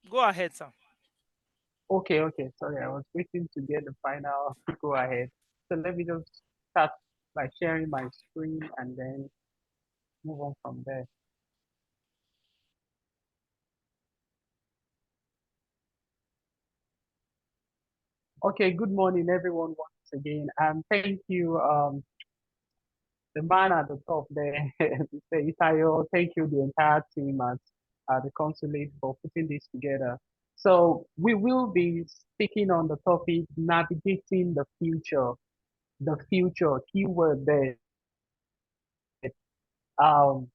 Go ahead, sir. Okay, okay. Sorry, I was waiting to get the final go ahead. So let me just start by sharing my screen and then move on from there. Okay, good morning, everyone, once again. And thank you, the man at the top there, Mr. Itayo. Thank you, the entire team at the consulate for putting this together. So we will be speaking on the topic navigating the future. The future, keyword there, um,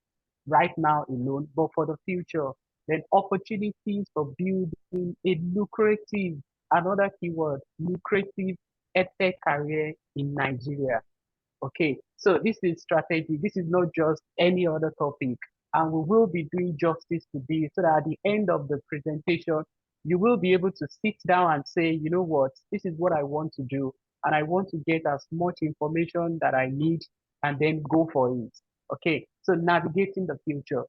right now alone, but for the future, then opportunities for building a lucrative, another keyword, lucrative EdTech career in Nigeria. Okay, so this is strategy. This is not just any other topic. And we will be doing justice to this so that at the end of the presentation, you will be able to sit down and say, you know what, this is what I want to do. And I want to get as much information that I need and then go for it. Okay, so navigating the future.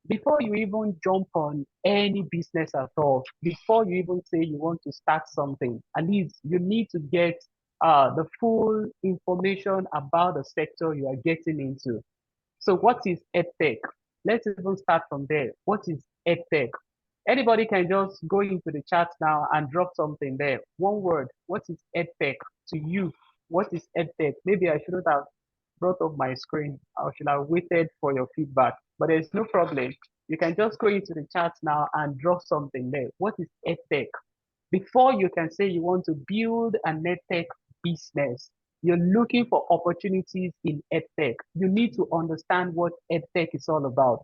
Before you even jump on any business at all, before you even say you want to start something, at least you need to get the full information about the sector you are getting into. So what is EdTech? Let's even start from there. What is EdTech? Anybody can just go into the chat now and drop something there. One word. What is EdTech to you? What is EdTech? Maybe I shouldn't have brought up my screen. I should have waited for your feedback. But there's no problem. You can just go into the chat now and drop something there. What is EdTech? Before you can say you want to build a EdTech business, you're looking for opportunities in EdTech. You need to understand what EdTech is all about.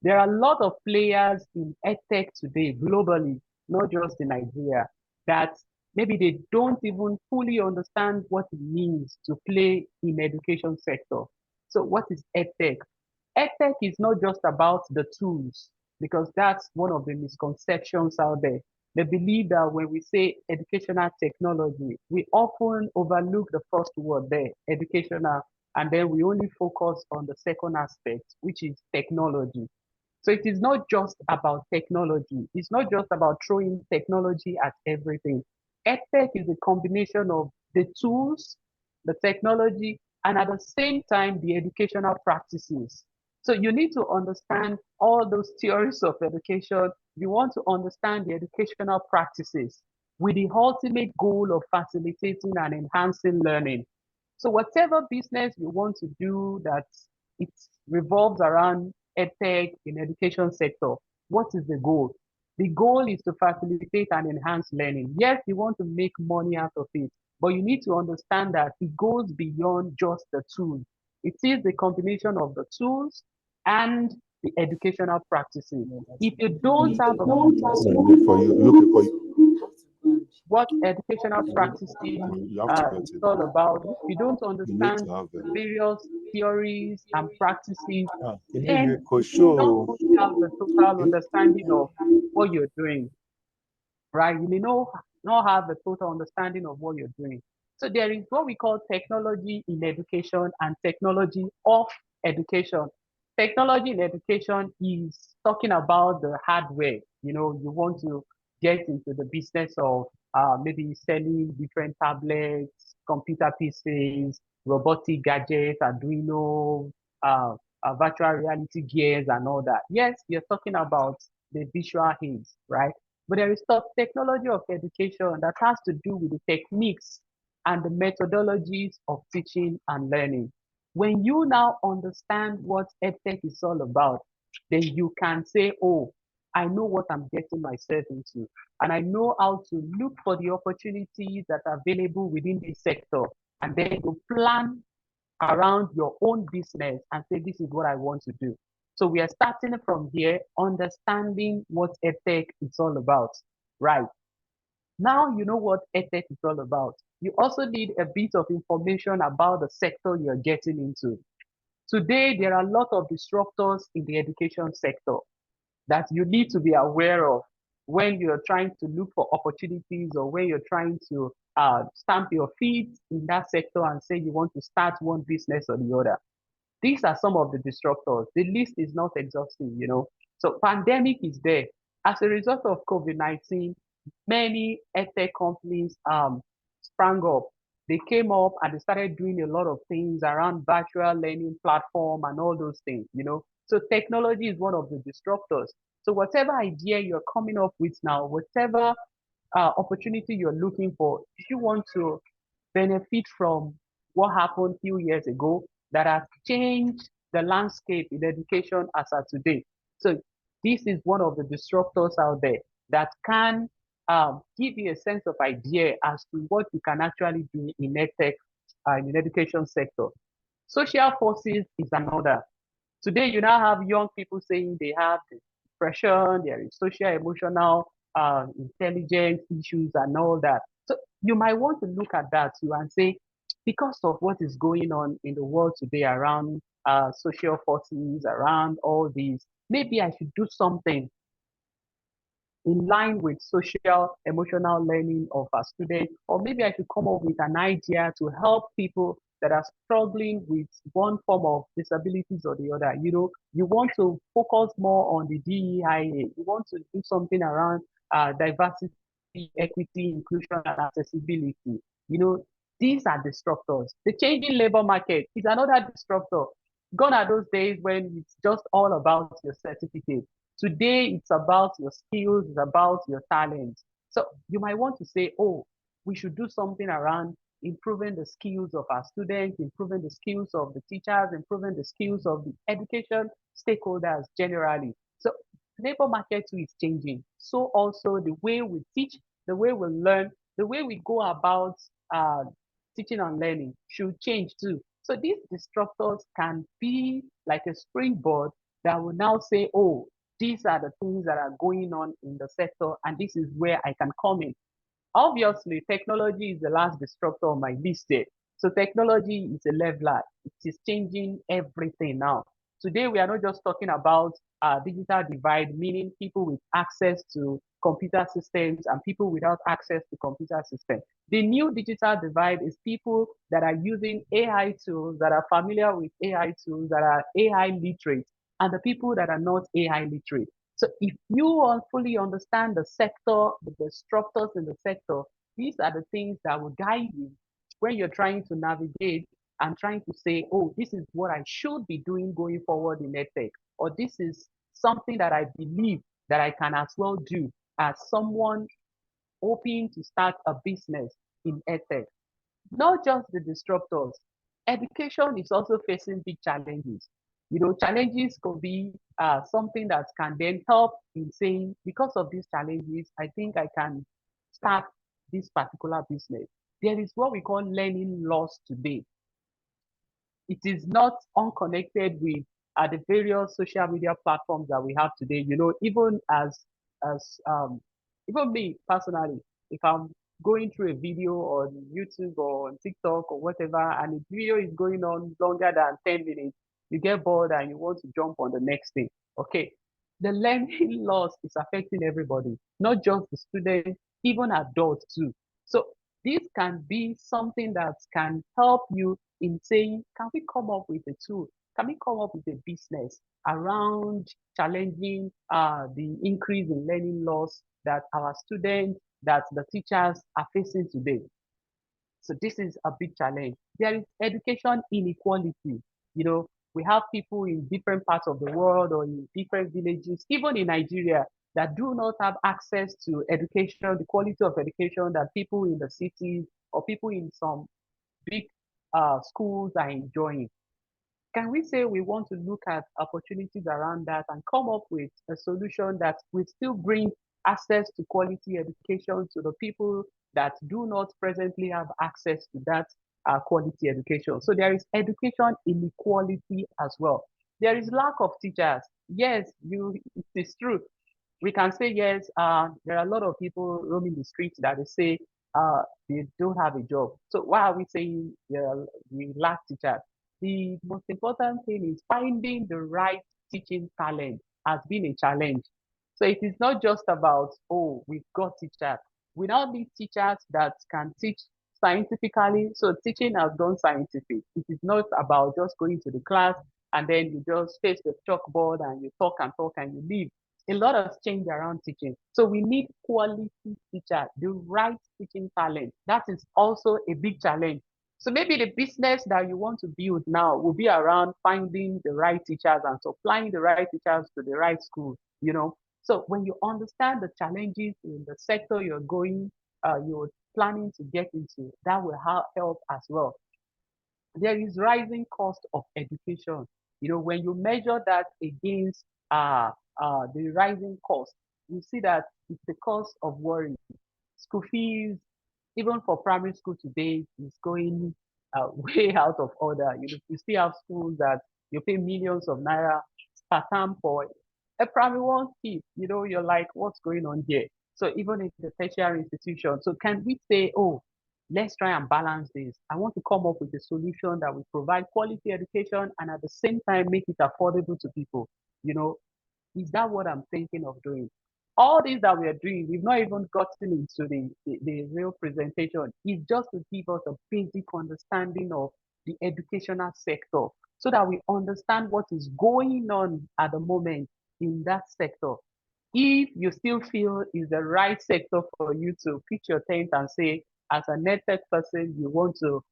There are a lot of players in EdTech today, globally, not just in Nigeria, that maybe they don't even fully understand what it means to play in education sector. So what is EdTech? EdTech is not just about the tools, because that's one of the misconceptions out there. They believe that when we say educational technology, we often overlook the first word there, educational, and then we only focus on the second aspect, which is technology. So it is not just about technology. It's not just about throwing technology at everything. EdTech is a combination of the tools, the technology, and at the same time, the educational practices. So you need to understand all those theories of education. You want to understand the educational practices with the ultimate goal of facilitating and enhancing learning. So whatever business you want to do that it revolves around edtech in education sector, what is the goal? The goal is to facilitate and enhance learning. Yes, you want to make money out of it, but you need to understand that it goes beyond just the tool. It is the combination of the tools and the educational practices. If you don't have a Sorry, for you, look for you. what educational practices You have to get is it. all about, if you don't You need understand to have the it. various theories and practices, You then for you don't sure. fully have the total understanding of what you're doing, right? You may not have the total understanding of what you're doing. So there is what we call technology in education and technology of education. Technology in education is talking about the hardware. You know, you want to get into the business of maybe selling different tablets, computer PCs, robotic gadgets, Arduino, virtual reality gears, and all that. Yes, you're talking about the visual aids, right? But there is technology of education that has to do with the techniques and the methodologies of teaching and learning. When you now understand what EdTech is all about, then you can say, oh, I know what I'm getting myself into. And I know how to look for the opportunities that are available within this sector. And then you plan around your own business and say, this is what I want to do. So we are starting from here, understanding what EdTech is all about, right? Now you know what EdTech is all about. You also need a bit of information about the sector you're getting into. Today, there are a lot of disruptors in the education sector that you need to be aware of when you're trying to look for opportunities or when you're trying to stamp your feet in that sector and say you want to start one business or the other. These are some of the disruptors. The list is not exhaustive, you know. So pandemic is there. As a result of COVID-19, many edtech companies sprang up. They came up and they started doing a lot of things around virtual learning platform and all those things. So technology is one of the disruptors. So whatever idea you're coming up with now, whatever opportunity you're looking for, if you want to benefit from what happened a few years ago that has changed the landscape in education as of today. So this is one of the disruptors out there that can give you a sense of idea as to what you can actually do in edtech, in the education sector. Social forces is another. Today, you now have young people saying they have depression, there is social, emotional, intelligence issues, and all that. So you might want to look at that too and say, because of what is going on in the world today around social forces, around all these, maybe I should do something in line with social emotional learning of our students, or maybe I should come up with an idea to help people that are struggling with one form of disabilities or the other. You want to focus more on the DEIA. You want to do something around diversity, equity, inclusion, and accessibility. You know, these are disruptors. The changing labor market is another disruptor. Gone are those days when it's just all about your certificate. Today, it's about your skills, it's about your talent. So you might want to say, oh, we should do something around improving the skills of our students, improving the skills of the teachers, improving the skills of the education stakeholders generally. So labor market too is changing. So also the way we teach, the way we learn, the way we go about uh, teaching and learning should change too. So these disruptors can be like a springboard that will now say, oh, these are the things that are going on in the sector, and this is where I can come in. Obviously, technology is the last disruptor on my list there. So technology is a leveler. It is changing everything now. Today, we are not just talking about digital divide, meaning people with access to computer systems and people without access to computer systems. The new digital divide is people that are using AI tools, that are familiar with AI tools, that are AI literate, and the people that are not AI literate. So if you fully understand the sector, the disruptors in the sector, these are the things that will guide you when you're trying to navigate and trying to say, oh, this is what I should be doing going forward in edtech, or this is something that I believe that I can as well do as someone hoping to start a business in edtech. Not just the disruptors. Education is also facing big challenges. Challenges could be something that can then help in saying, because of these challenges, I think I can start this particular business. There is what we call learning loss today. It is not unconnected with the various social media platforms that we have today. Even as even me personally, if I'm going through a video on YouTube or on TikTok or whatever, and the video is going on longer than 10 minutes, you get bored and you want to jump on the next thing. Okay. The learning loss is affecting everybody, not just the students, even adults too. So this can be something that can help you in saying, can we come up with a tool? Can we come up with a business around challenging the increase in learning loss that our students, that the teachers are facing today? So this is a big challenge. There is education inequality. We have people in different parts of the world or in different villages, even in Nigeria, that do not have access to education, the quality of education that people in the cities or people in some big schools are enjoying. Can we say we want to look at opportunities around that and come up with a solution that will still bring access to quality education to the people that do not presently have access to that quality education? So there is education inequality as well. There is lack of teachers. Yes, it is true. We can say yes, there are a lot of people roaming the streets that they say they don't have a job. So why are we saying we lack teachers? The most important thing is finding the right teaching talent has been a challenge. So it is not just about, oh, we've got teachers. We now need teachers that can teach scientifically. So teaching has gone scientific. It is not about just going to the class and then you just face the chalkboard and you talk and talk and you leave. a lot of change around teaching. So we need quality teacher, the right teaching talent. That is also a big challenge. So maybe the business that you want to build now will be around finding the right teachers and supplying the right teachers to the right school, you know. So when you understand the challenges in the sector you're planning to get into, that will help as well. There is rising cost of education. You know, when you measure that against the rising cost, you see that it's the cause of worry. School fees, even for primary school today, is going way out of order. You still have schools that you pay millions of naira per term for a primary one kid. You're like, what's going on here? So even in the tertiary institution, so can we say, oh, let's try and balance this? I want to come up with a solution that will provide quality education and at the same time make it affordable to people. You know, is that what I'm thinking of doing? All these that we are doing, we've not even gotten into the real presentation. It's just to give us a basic understanding of the educational sector so that we understand what is going on at the moment in that sector. If you still feel is the right sector for you to pitch your tent and say, as a network person, you want to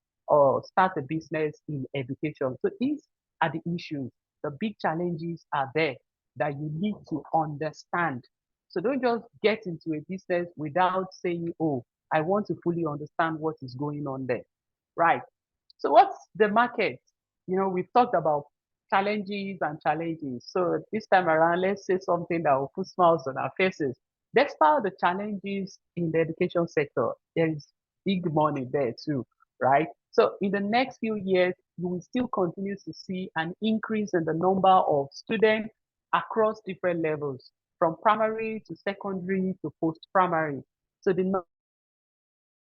start a business in education. So these are the issues. The big challenges are there that you need to understand. So don't just get into a business without saying, oh, I want to fully understand what is going on there. Right. So what's the market? We've talked about challenges and challenges. So this time around, let's say something that will put smiles on our faces. Despite the challenges in the education sector, there is big money there too, right? So in the next few years, you will still continue to see an increase in the number of students across different levels, from primary to secondary to post-primary. So the number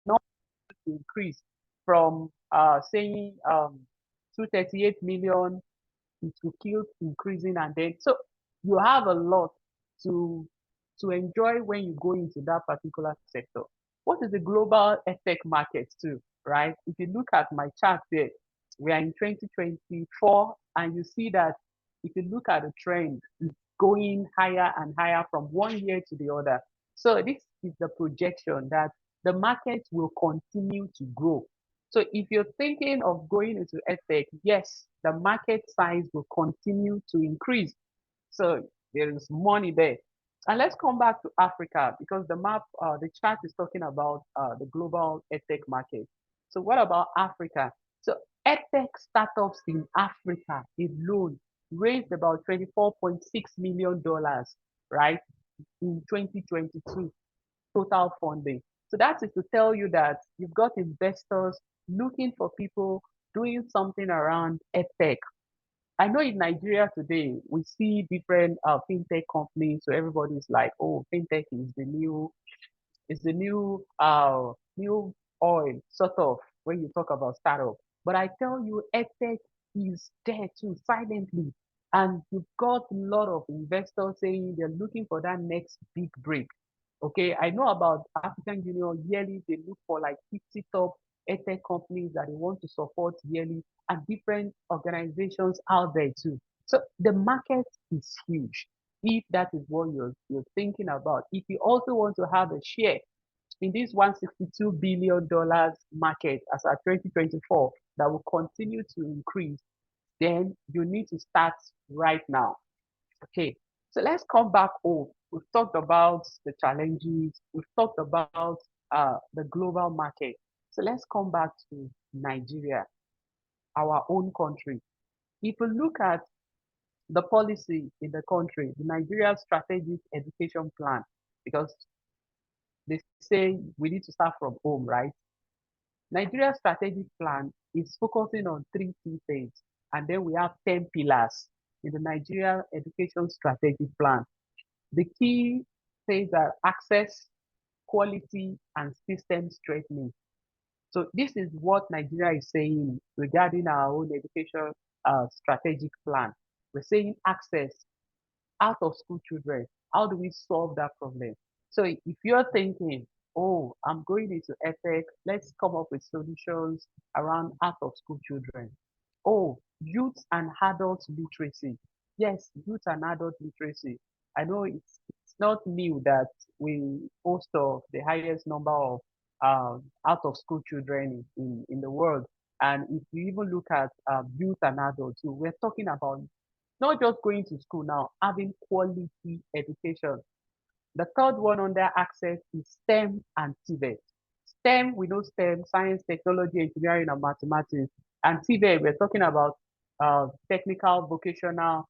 to increase from saying 238 million, it will keep increasing, and then so you have a lot to enjoy when you go into that particular sector. What is the global edtech market too, right? If you look at my chart there, we are in 2024, and you see that if you look at the trend, it's going higher and higher from one year to the other. So this is the projection that the market will continue to grow. So if you're thinking of going into edtech, yes, the market size will continue to increase. So there is money there. And let's come back to Africa because the chart is talking about the global edtech market. So what about Africa? So edtech startups in Africa alone raised about $24.6 million, right, in 2022 total funding. So that is to tell you that you've got investors looking for people doing something around edtech. I know in Nigeria today, we see different fintech companies. So everybody's like, oh, fintech is the new oil, sort of, when you talk about startup. But I tell you, edtech is there too, silently. And you've got a lot of investors saying they're looking for that next big break. Okay, I know about African Union yearly, they look for like 50 top edtech companies that they want to support yearly and different organizations out there too. So the market is huge. If that is what you're thinking about, if you also want to have a share in this $162 billion market as at 2024 that will continue to increase, then you need to start right now. Okay, so let's come back home. We've talked about the challenges, we've talked about the global market. So let's come back to Nigeria, our own country. If we look at the policy in the country, the Nigeria Strategic Education Plan, because they say we need to start from home, right? Nigeria Strategic Plan is focusing on three key things, and then we have 10 pillars in the Nigeria Education Strategic Plan. The key things are access, quality, and system strengthening. So this is what Nigeria is saying regarding our own education strategic plan. We're saying access, out of school children. How do we solve that problem? So if you're thinking, oh, I'm going into edtech, let's come up with solutions around out of school children. Oh, youth and adult literacy. Yes, youth and adult literacy. I know it's not new that we boast of the highest number of out of school children in the world. And if you even look at youth and adults, so we're talking about not just going to school now, having quality education. The third one under access is STEM and TVET. STEM, we know STEM, science, technology, engineering, and mathematics. And TVET, we're talking about technical, vocational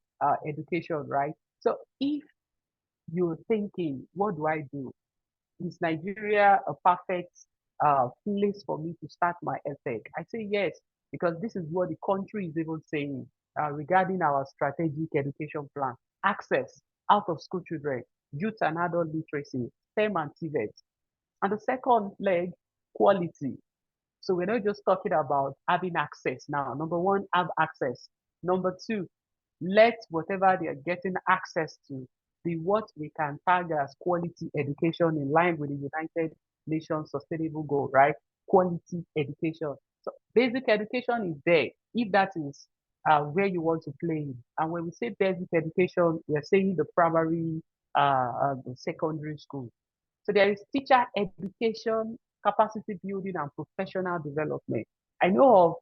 education, right? So if you're thinking, what do I do? Is Nigeria a perfect place for me to start my EdTech? I say yes, because this is what the country is even saying regarding our strategic education plan. Access, out of school children, youth and adult literacy, STEM and TVET. And the second leg, quality. So we're not just talking about having access now. Number one, have access. Number two, let whatever they are getting access to be what we can tag as quality education in line with the United Nations Sustainable Goal, right? Quality education. So basic education is there if that is where you want to play in. And when we say basic education, we are saying the primary, the secondary school. So there is teacher education, capacity building, and professional development. I know of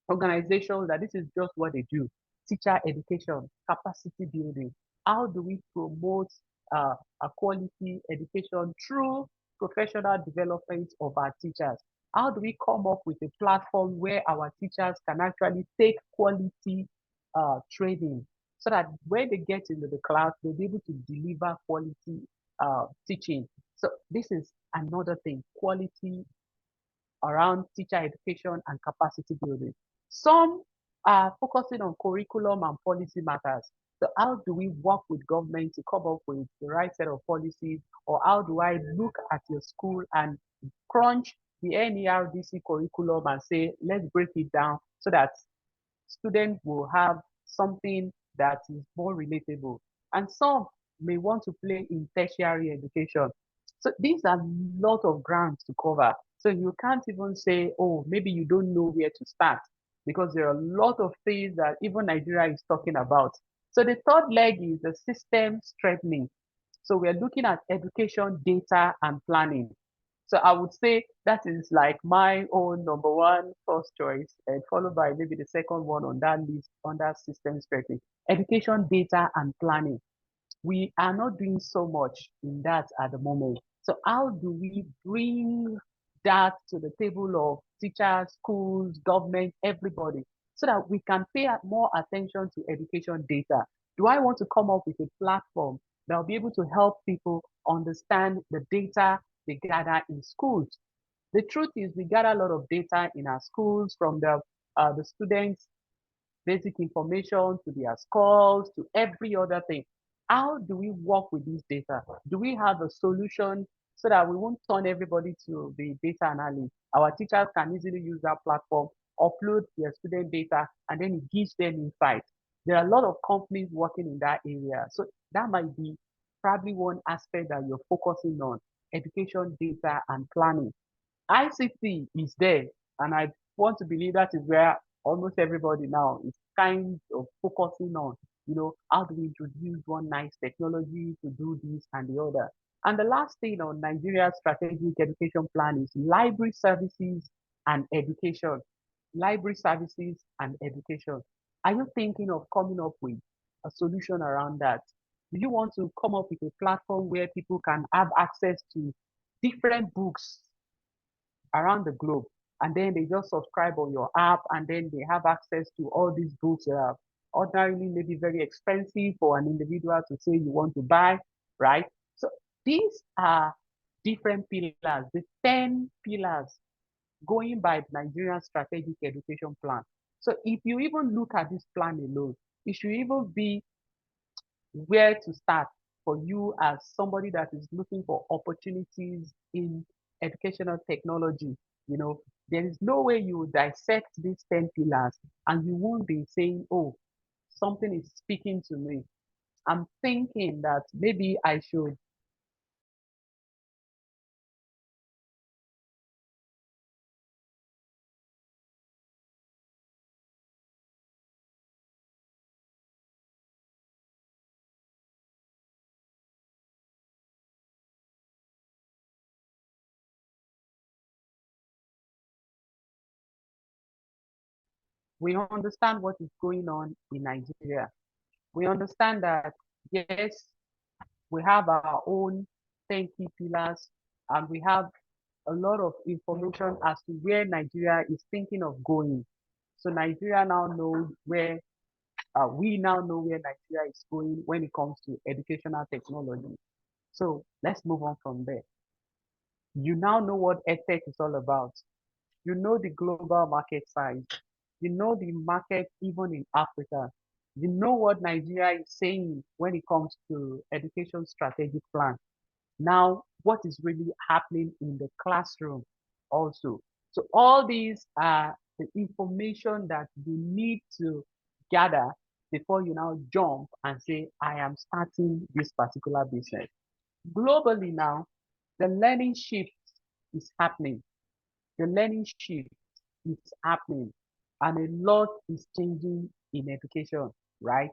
organizations that this is just what they do. Teacher education, capacity building. How do we promote a quality education through professional development of our teachers? How do we come up with a platform where our teachers can actually take quality training so that when they get into the class, they'll be able to deliver quality teaching. So this is another thing, quality around teacher education and capacity building. Some are focusing on curriculum and policy matters. So how do we work with government to come up with the right set of policies, or how do I look at your school and crunch the NERDC curriculum and say, let's break it down so that students will have something that is more relatable. And some may want to play in tertiary education. So these are a lot of grounds to cover. So you can't even say, oh, maybe you don't know where to start because there are a lot of things that even Nigeria is talking about. So the third leg is the system strengthening. So we're looking at education, data, and planning. So I would say that is like my own number one first choice, and followed by maybe the second one on that list under system strengthening. Education, data, and planning. We are not doing so much in that at the moment. So how do we bring that to the table of teachers, schools, government, everybody, so that we can pay more attention to education data? Do I want to come up with a platform that will be able to help people understand the data they gather in schools? The truth is we gather a lot of data in our schools from the students basic information to their scores to every other thing. How do we work with this data? Do we have a solution so that we won't turn everybody to the data analyst? Our teachers can easily use that platform, upload their student data, and then it gives them insight. There are a lot of companies working in that area. So that might be probably one aspect that you're focusing on, education, data, and planning. ICT is there, and I want to believe that is where almost everybody now is kind of focusing on. How do we introduce one nice technology to do this and the other? And the last thing on Nigeria's strategic education plan is library services and education. Library services and education. Are you thinking of coming up with a solution around that? Do you want to come up with a platform where people can have access to different books around the globe, and then they just subscribe on your app, and then they have access to all these books that are ordinarily maybe very expensive for an individual to say you want to buy, right? So these are different pillars, the 10 pillars going by the Nigerian Strategic Education Plan. So if you even look at this plan alone, it should even be where to start for you as somebody that is looking for opportunities in educational technology. There is no way you dissect these 10 pillars and you won't be saying, oh, something is speaking to me. I'm thinking that maybe I should We understand what is going on in Nigeria. We understand that, yes, we have our own 10 key pillars, and we have a lot of information as to where Nigeria is thinking of going. So Nigeria now knows where, we now know where Nigeria is going when it comes to educational technology. So let's move on from there. You now know what EdTech is all about. You know the global market size. You know the market even in Africa. You know what Nigeria is saying when it comes to education strategic plan. Now, what is really happening in the classroom also. So all these are the information that you need to gather before you now jump and say, I am starting this particular business. Globally now, the learning shift is happening. The learning shift is happening, and a lot is changing in education, right?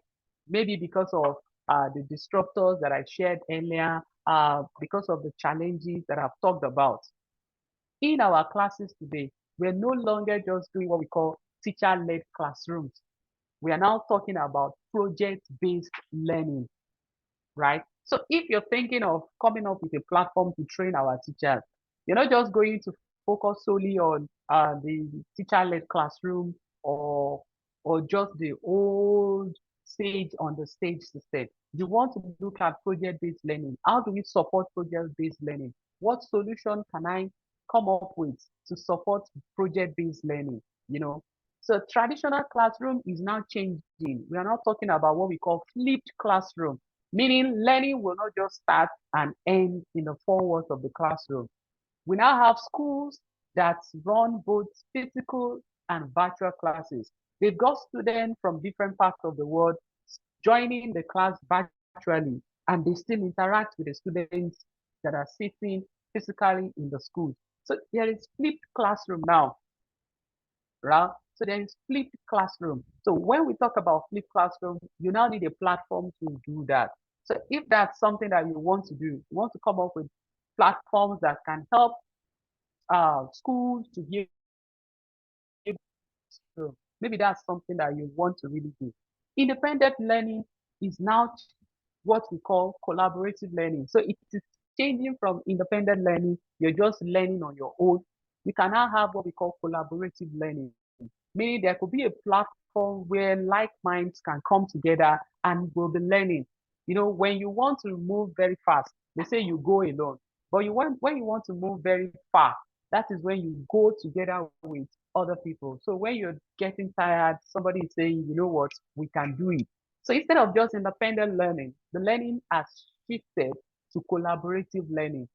Maybe because of the disruptors that I shared earlier, because of the challenges that I've talked about. In our classes today, we're no longer just doing what we call teacher-led classrooms. We are now talking about project-based learning, right? So if you're thinking of coming up with a platform to train our teachers, you're not just going to focus solely on the teacher-led classroom, or just the old sage on the stage system. You want to look at project-based learning. How do we support project-based learning? What solution can I come up with to support project-based learning? You know, so traditional classroom is now changing. We are now talking about what we call flipped classroom, meaning learning will not just start and end in the four walls of the classroom. We now have schools that run both physical and virtual classes. They've got students from different parts of the world joining the class virtually, and they still interact with the students that are sitting physically in the school. So there is flipped classroom now, right? So there is flipped classroom. So when we talk about flipped classroom, you now need a platform to do that. So if that's something that you want to do, you want to come up with platforms that can help schools to give, maybe that's something that you want to really do. Independent learning is now what we call collaborative learning. So it is changing from independent learning, you're just learning on your own. We can now have what we call collaborative learning, meaning there could be a platform where like minds can come together and will be learning. You know, when you want to move very fast, they say you go alone. But when you want to move very far, that is when you go together with other people. So when you're getting tired, somebody is saying, you know what, we can do it. So instead of just independent learning, the learning has shifted to collaborative learning.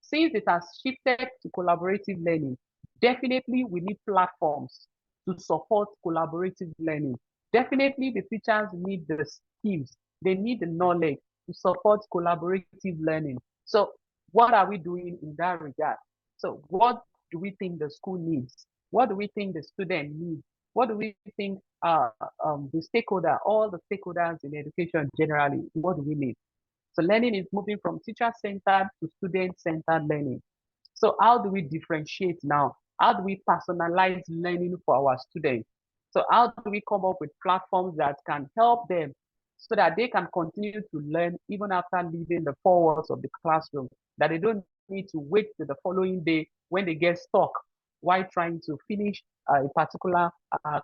Since it has shifted to collaborative learning, definitely we need platforms to support collaborative learning. Definitely the teachers need the skills, they need the knowledge to support collaborative learning. So what are we doing in that regard? So what do we think the school needs? What do we think the student needs? What do we think the stakeholder, all the stakeholders in education generally, what do we need? So learning is moving from teacher-centered to student-centered learning. So how do we differentiate now? How do we personalize learning for our students? So how do we come up with platforms that can help them so that they can continue to learn even after leaving the four walls of the classroom, that they don't need to wait till the following day when they get stuck while trying to finish a particular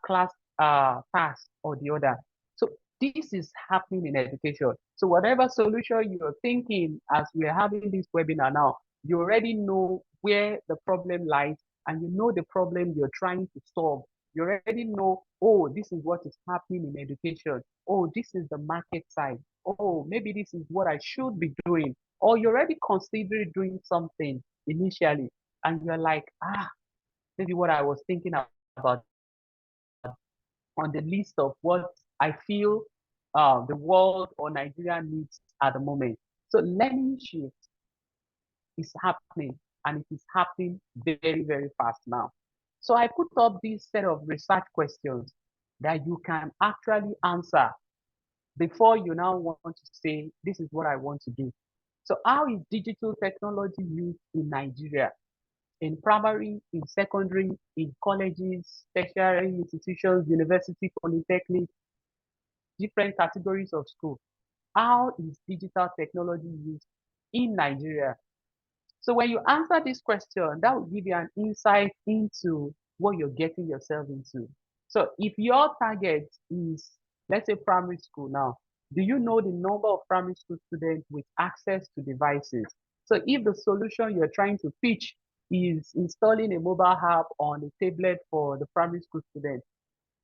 class task or the other. So this is happening in education. So whatever solution you're thinking as we're having this webinar now, you already know where the problem lies, and you know the problem you're trying to solve. You already know, oh, this is what is happening in education. Oh, this is the market side. Oh, maybe this is what I should be doing. Or you're already considering doing something initially, and you're like, maybe what I was thinking about on the list of what I feel the world or Nigeria needs at the moment. So learning shift is happening, and it is happening very, very fast now. So I put up this set of research questions that you can actually answer before you now want to say, this is what I want to do. So how is digital technology used in Nigeria? in primary, in secondary, in colleges, tertiary institutions, university, polytechnic, different categories of school. How is digital technology used in Nigeria? So when you answer this question, that will give you an insight into what you're getting yourself into. So if your target is, let's say, primary school now, do you know the number of primary school students with access to devices? So if the solution you're trying to pitch is installing a mobile app on a tablet for the primary school students,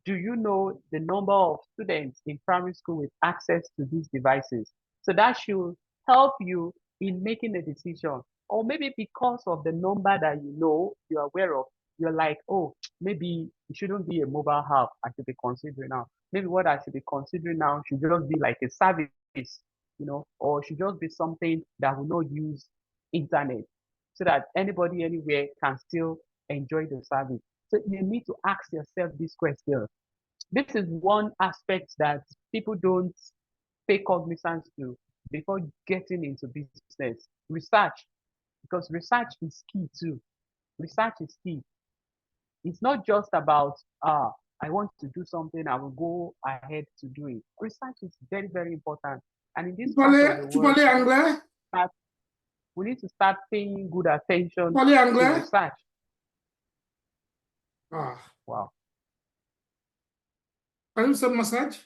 do you know the number of students in primary school with access to these devices? So that should help you in making a decision. Or maybe because of the number that you know, you're aware of, you're like, oh, maybe it shouldn't be a mobile app I should be considering now. Maybe what I should be considering now should just be like a service, or should just be something that will not use internet so that anybody anywhere can still enjoy the service. So you need to ask yourself this question. This is one aspect that people don't pay cognizance to before getting into business. Research, because research is key too. Research is key. It's not just about I want to do something, I will go ahead to do it. Research is very, very important. And in this part of the world, we need to start paying good attention to research. Wow. Can you send massage?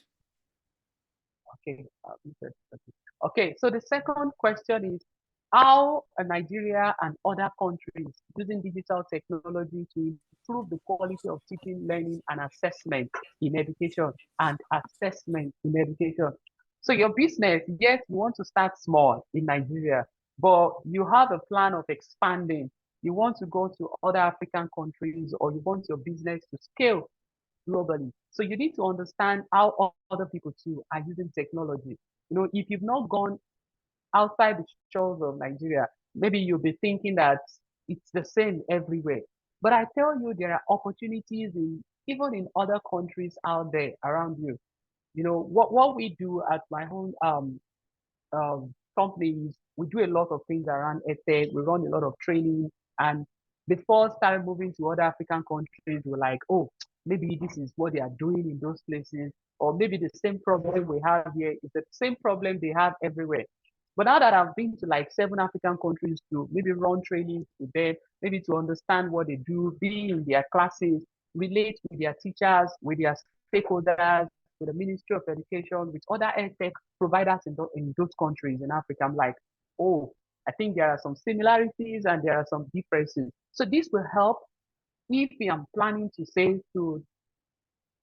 Okay. Okay. So the second question is how Nigeria and other countries using digital technology to improve the quality of teaching, learning, and assessment in education So your business, yes, you want to start small in Nigeria, but you have a plan of expanding. You want to go to other African countries, or you want your business to scale globally. So you need to understand how other people too are using technology. If you've not gone outside the shores of Nigeria, maybe you'll be thinking that it's the same everywhere. But I tell you, there are opportunities even in other countries out there around you. What we do at my own companies, we do a lot of things around EdTech. We run a lot of training. And before starting moving to other African countries, we're like, oh, maybe this is what they are doing in those places. Or maybe the same problem we have here is the same problem they have everywhere. But now that I've been to like 7 African countries to maybe run trainings with them, maybe to understand what they do, be in their classes, relate with their teachers, with their stakeholders, with the Ministry of Education, with other EdTech providers in those countries in Africa. I'm like, oh, I think there are some similarities and there are some differences. So this will help if I'm planning to say to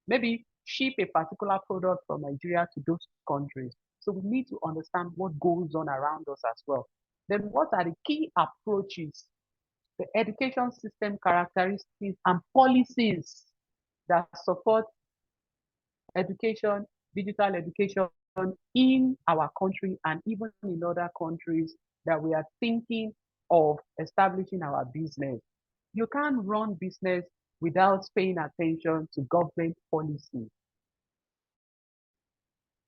maybe ship a particular product from Nigeria to those countries. So we need to understand what goes on around us as well. Then what are the key approaches, the education system characteristics and policies that support education, digital education in our country and even in other countries that we are thinking of establishing our business. You can't run business without paying attention to government policy.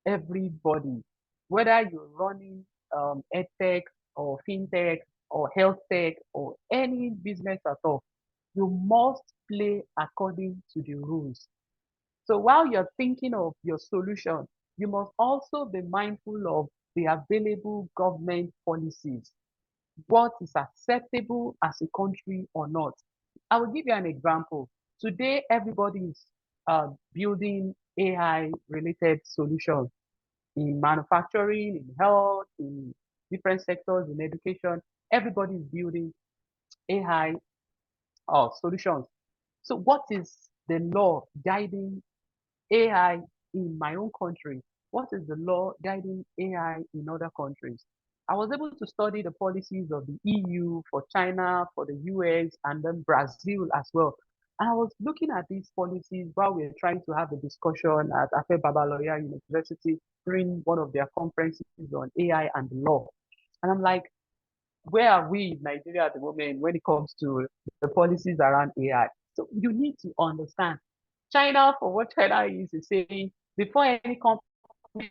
Everybody, whether you're running edtech or fintech or health tech or any business at all, you must play according to the rules. So while you're thinking of your solution, you must also be mindful of the available government policies. What is acceptable as a country or not? I will give you an example. Today, everybody is building AI-related solutions in manufacturing, in health, in different sectors, in education. Everybody is building AI solutions. So what is the law guiding AI in my own country? What is the law guiding AI in other countries? I was able to study the policies of the EU, for China, for the US, and then Brazil as well. And I was looking at these policies while we were trying to have a discussion at Afe Babalola University during one of their conferences on AI and the law. And I'm like, where are we in Nigeria at the moment when it comes to the policies around AI? So you need to understand. China, for what China is saying, before any company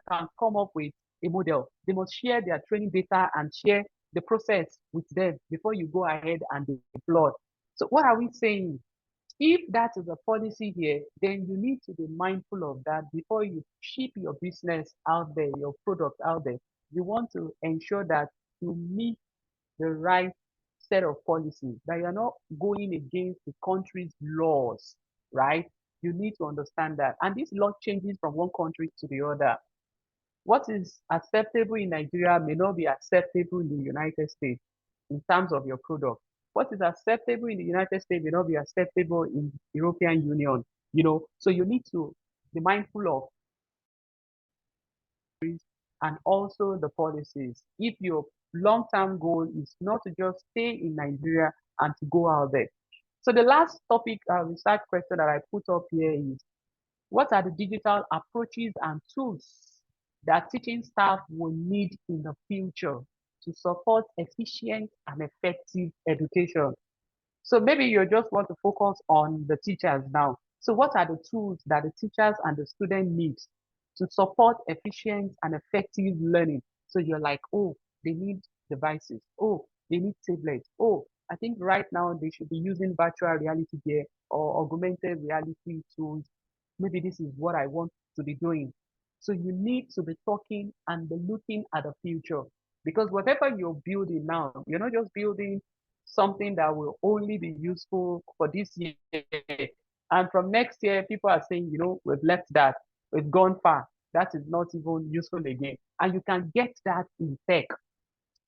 can come up with a model, they must share their training data and share the process with them before you go ahead and deploy. So what are we saying? If that is a policy here, then you need to be mindful of that before you ship your business out there, your product out there. You want to ensure that you meet the right set of policies, that you're not going against the country's laws, right? You need to understand that. And this law changes from one country to the other. What is acceptable in Nigeria may not be acceptable in the United States in terms of your product. What is acceptable in the United States may not be acceptable in the European Union, So you need to be mindful of and also the policies. If your long-term goal is not to just stay in Nigeria and to go out there. So the last topic research question that I put up here is, what are the digital approaches and tools that teaching staff will need in the future to support efficient and effective education? So maybe you just want to focus on the teachers now. So what are the tools that the teachers and the student need to support efficient and effective learning? So you're like, oh, they need devices. Oh, they need tablets. Oh, I think right now they should be using virtual reality gear or augmented reality tools. Maybe this is what I want to be doing. So you need to be talking and be looking at the future, because whatever you're building now, you're not just building something that will only be useful for this year. And from next year, people are saying, we've left that, we've gone far. That is not even useful again. And you can get that in tech.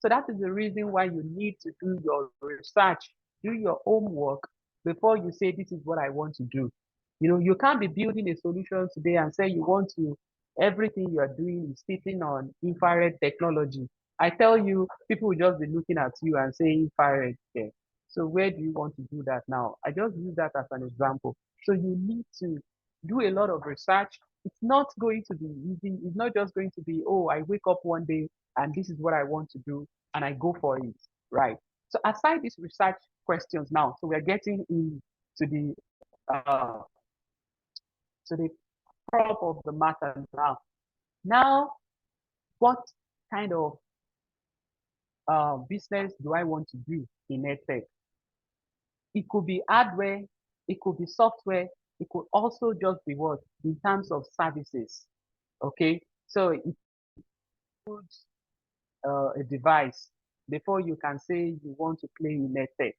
So that is the reason why you need to do your research, do your homework before you say, this is what I want to do. You can't be building a solution today and say you want to, everything you're doing is sitting on infrared technology. I tell you, people will just be looking at you and saying infrared there. So where do you want to do that now? I just use that as an example. So you need to do a lot of research. It's not going to be easy. It's not just going to be, oh, I wake up one day and this is what I want to do and I go for it, right? So aside these research questions now, so we're getting into the uh, to the crop of the matter now. Now, what kind of business do I want to do in EdTech? It could be hardware, it could be software, it could also just be what in terms of services. Okay, so it includes a device before you can say you want to play in EdTech.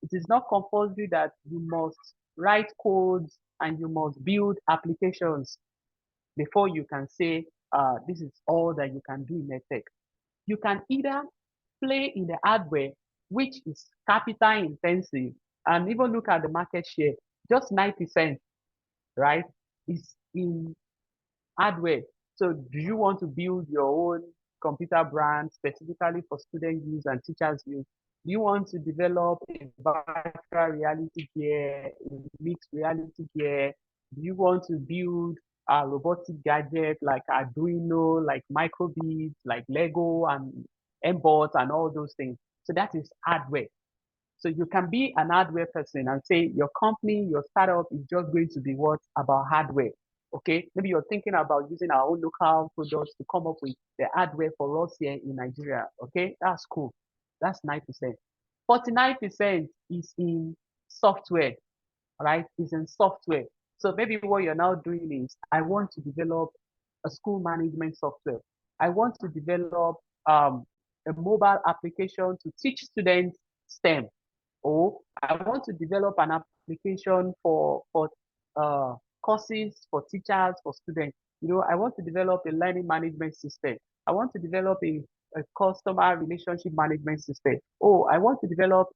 It is not compulsory that you must write codes and you must build applications before you can say this is all that you can do in EdTech. You can either play in the hardware, which is capital intensive, and even look at the market share, just 9%, right, is in hardware. So do you want to build your own computer brand specifically for student use and teachers use? Do you want to develop a virtual reality gear, a mixed reality gear? Do you want to build a robotic gadget like Arduino, like microbeads, like Lego and MBOT and all those things? So that is hardware. So you can be an hardware person and say your company, your startup is just going to be what about hardware. Okay, maybe you're thinking about using our own local products to come up with the hardware for us here in Nigeria. Okay, that's cool. That's 9%. 49% is in software, right? Is in software. So maybe what you're now doing is, I want to develop a school management software. I want to develop a mobile application to teach students STEM, or I want to develop an application for courses for teachers, for students. I want to develop a learning management system. I want to develop a customer relationship management system. Oh, I want to develop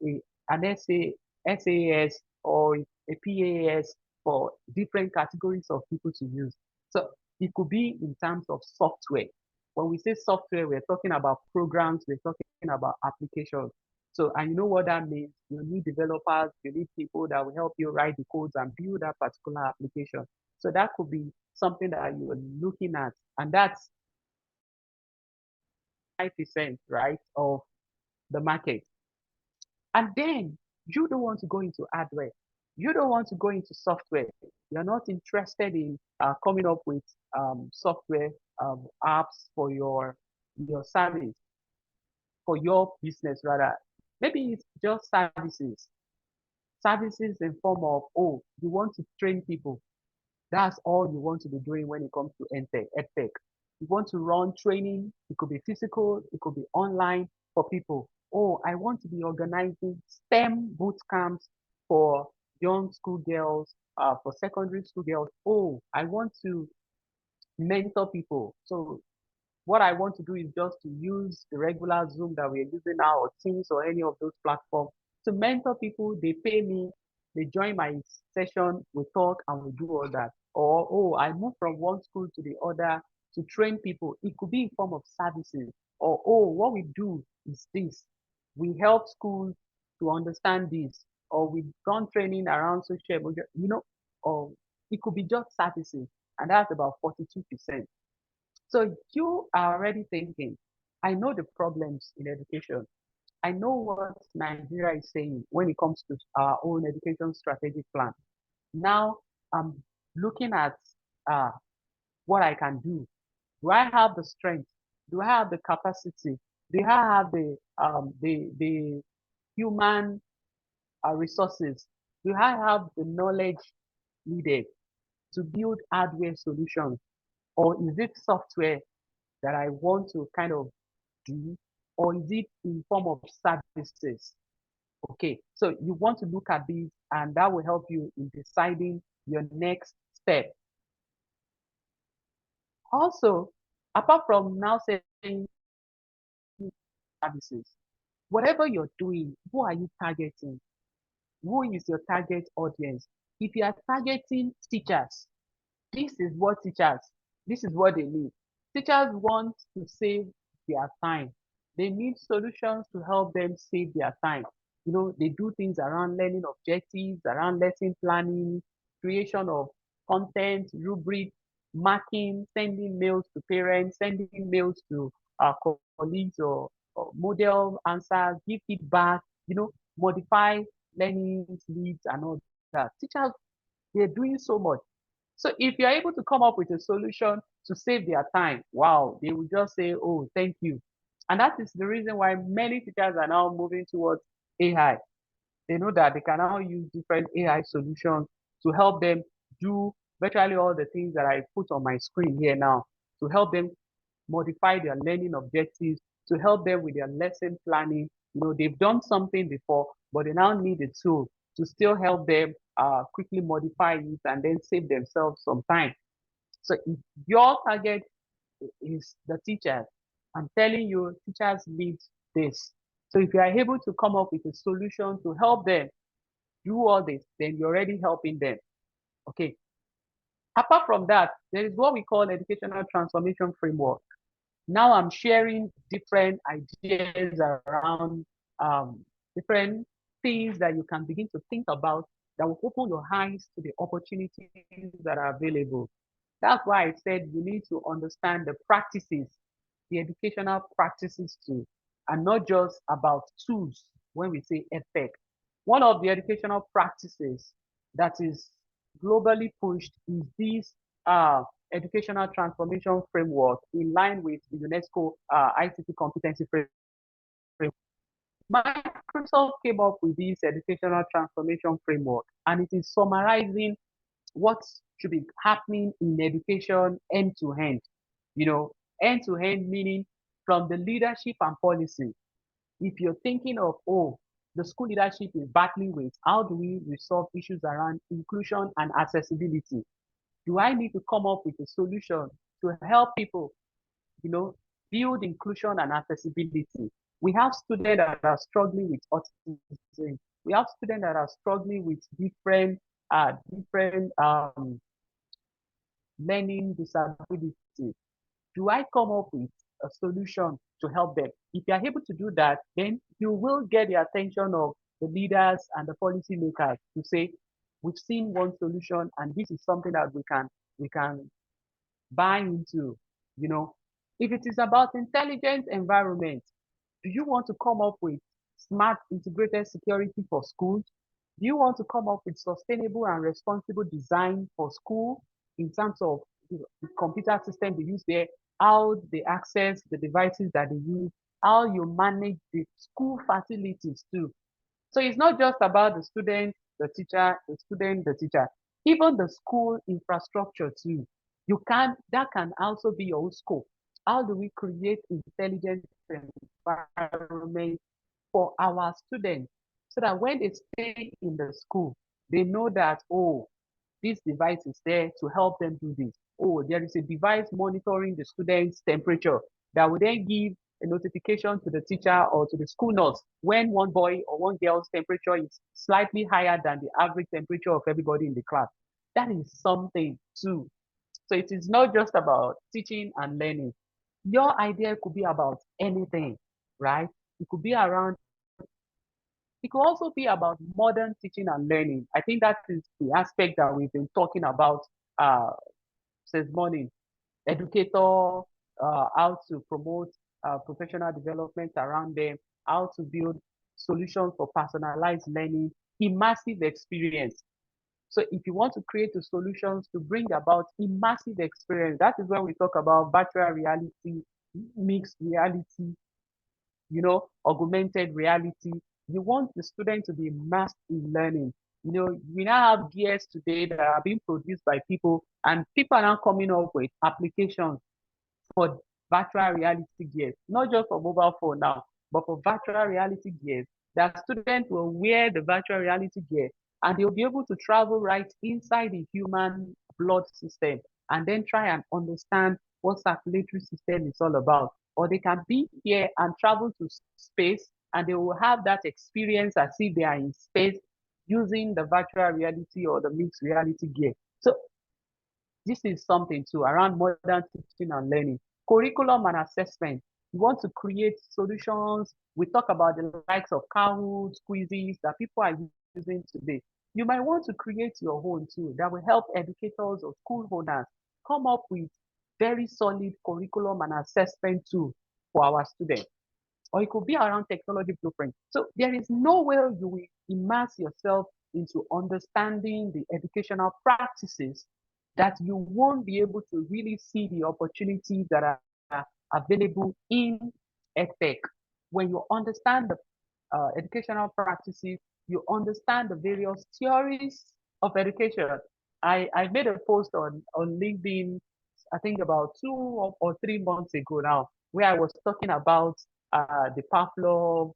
an SAS or a PAS for different categories of people to use. So it could be in terms of software. When we say software, we're talking about programs, we're talking about applications. So, and you know what that means? You need developers, you need people that will help you write the codes and build that particular application. So that could be something that you are looking at. And that's 5%, right, of the market. And then you don't want to go into hardware. You don't want to go into software. You're not interested in coming up with software apps for your service. for your business rather. Maybe it's just services. Services in form of, oh, you want to train people. That's all you want to be doing when it comes to EdTech. You want to run training. It could be physical. It could be online for people. Oh, I want to be organizing STEM boot camps for young school girls, for secondary school girls. Oh, I want to mentor people. So what I want to do is just to use the regular Zoom that we're using now, or Teams, or any of those platforms to mentor people. They pay me, they join my session, we talk and we do all that. Or, oh, I move from one school to the other to train people. It could be in form of services. Or, oh, what we do is this. We help schools to understand this. Or we run training around social media, or it could be just services. And that's about 42%. So you are already thinking, I know the problems in education. I know what Nigeria is saying when it comes to our own education strategic plan. Now I'm looking at uh, what I can do. Do I have the strength? Do I have the capacity? Do I have the human resources? Do I have the knowledge needed to build hardware solutions? Or is it software that I want to kind of do, or is it in form of services? Okay, so you want to look at these, and that will help you in deciding your next step. Also, apart from now saying services, whatever you're doing, who are you targeting? Who is your target audience? If you are targeting teachers, this is what teachers, this is what they need. Teachers want to save their time. They need solutions to help them save their time. They do things around learning objectives, around lesson planning, creation of content, rubric, marking, sending mails to parents, sending mails to our colleagues, or model answers, give feedback, modify learning leads and all that. Teachers, they're doing so much. So if you're able to come up with a solution to save their time, wow, they will just say, oh, thank you. And that is the reason why many teachers are now moving towards AI. They know that they can now use different AI solutions to help them do virtually all the things that I put on my screen here now, to help them modify their learning objectives, to help them with their lesson planning. They've done something before, but they now need a tool to still help them quickly modify it and then save themselves some time. So if your target is the teachers, I'm telling you, teachers need this. So if you are able to come up with a solution to help them do all this, then you're already helping them. Okay. Apart from that, there is what we call educational transformation framework. Now I'm sharing different ideas around different things that you can begin to think about that will open your eyes to the opportunities that are available. That's why I said you need to understand the practices, the educational practices too, and not just about tools when we say EdTech. One of the educational practices that is globally pushed is this educational transformation framework in line with the UNESCO ICT competency framework. Microsoft came up with this educational transformation framework, and it is summarizing what should be happening in education end to end. End to end meaning from the leadership and policy. If you're thinking of, oh, the school leadership is battling with how do we resolve issues around inclusion and accessibility? Do I need to come up with a solution to help people, build inclusion and accessibility? We have students that are struggling with autism. We have students that are struggling with different learning disabilities. Do I come up with a solution to help them? If you are able to do that, then you will get the attention of the leaders and the policymakers to say, we've seen one solution and this is something that we can buy into. If it is about intelligent environment, do you want to come up with smart integrated security for schools? Do you want to come up with sustainable and responsible design for school in terms of the computer system they use there? how they access the devices that they use, how you manage the school facilities too. So it's not just about the student, the teacher, the student, the teacher, even the school infrastructure too. That can also be your scope. How do we create intelligent environment for our students so that when they stay in the school, they know that, oh, this device is there to help them do this. Oh, there is a device monitoring the student's temperature that will then give a notification to the teacher or to the school nurse when one boy or one girl's temperature is slightly higher than the average temperature of everybody in the class. That is something too. So it is not just about teaching and learning. Your idea could be about anything, right? It could be around, it could also be about modern teaching and learning. I think that is the aspect that we've been talking about uh, since morning. Educator, how to promote professional development around them, how to build solutions for personalized learning, immersive experience. So if you want to create the solutions to bring about immersive experience, that is when we talk about virtual reality, mixed reality, augmented reality. You want the student to be immersed in learning. We now have gears today that are being produced by people, and people are now coming up with applications for virtual reality gears, not just for mobile phone now, but for virtual reality gears. That students will wear the virtual reality gear and they'll be able to travel right inside the human blood system and then try and understand what circulatory system is all about. Or they can be here and travel to space and they will have that experience as if they are in space using the virtual reality or the mixed reality gear. So this is something too around modern teaching and learning. Curriculum and assessment. We want to create solutions. We talk about the likes of Kahoot, quizzes that people are using today. You might want to create your own too that will help educators or school owners come up with very solid curriculum and assessment too for our students. Or it could be around technology blueprint. So there is no way you will immerse yourself into understanding the educational practices that you won't be able to really see the opportunities that are available in edtech. When you understand the educational practices, you understand the various theories of education. I made a post on LinkedIn, I think about 2 or 3 months ago now, where I was talking about the Pavlov,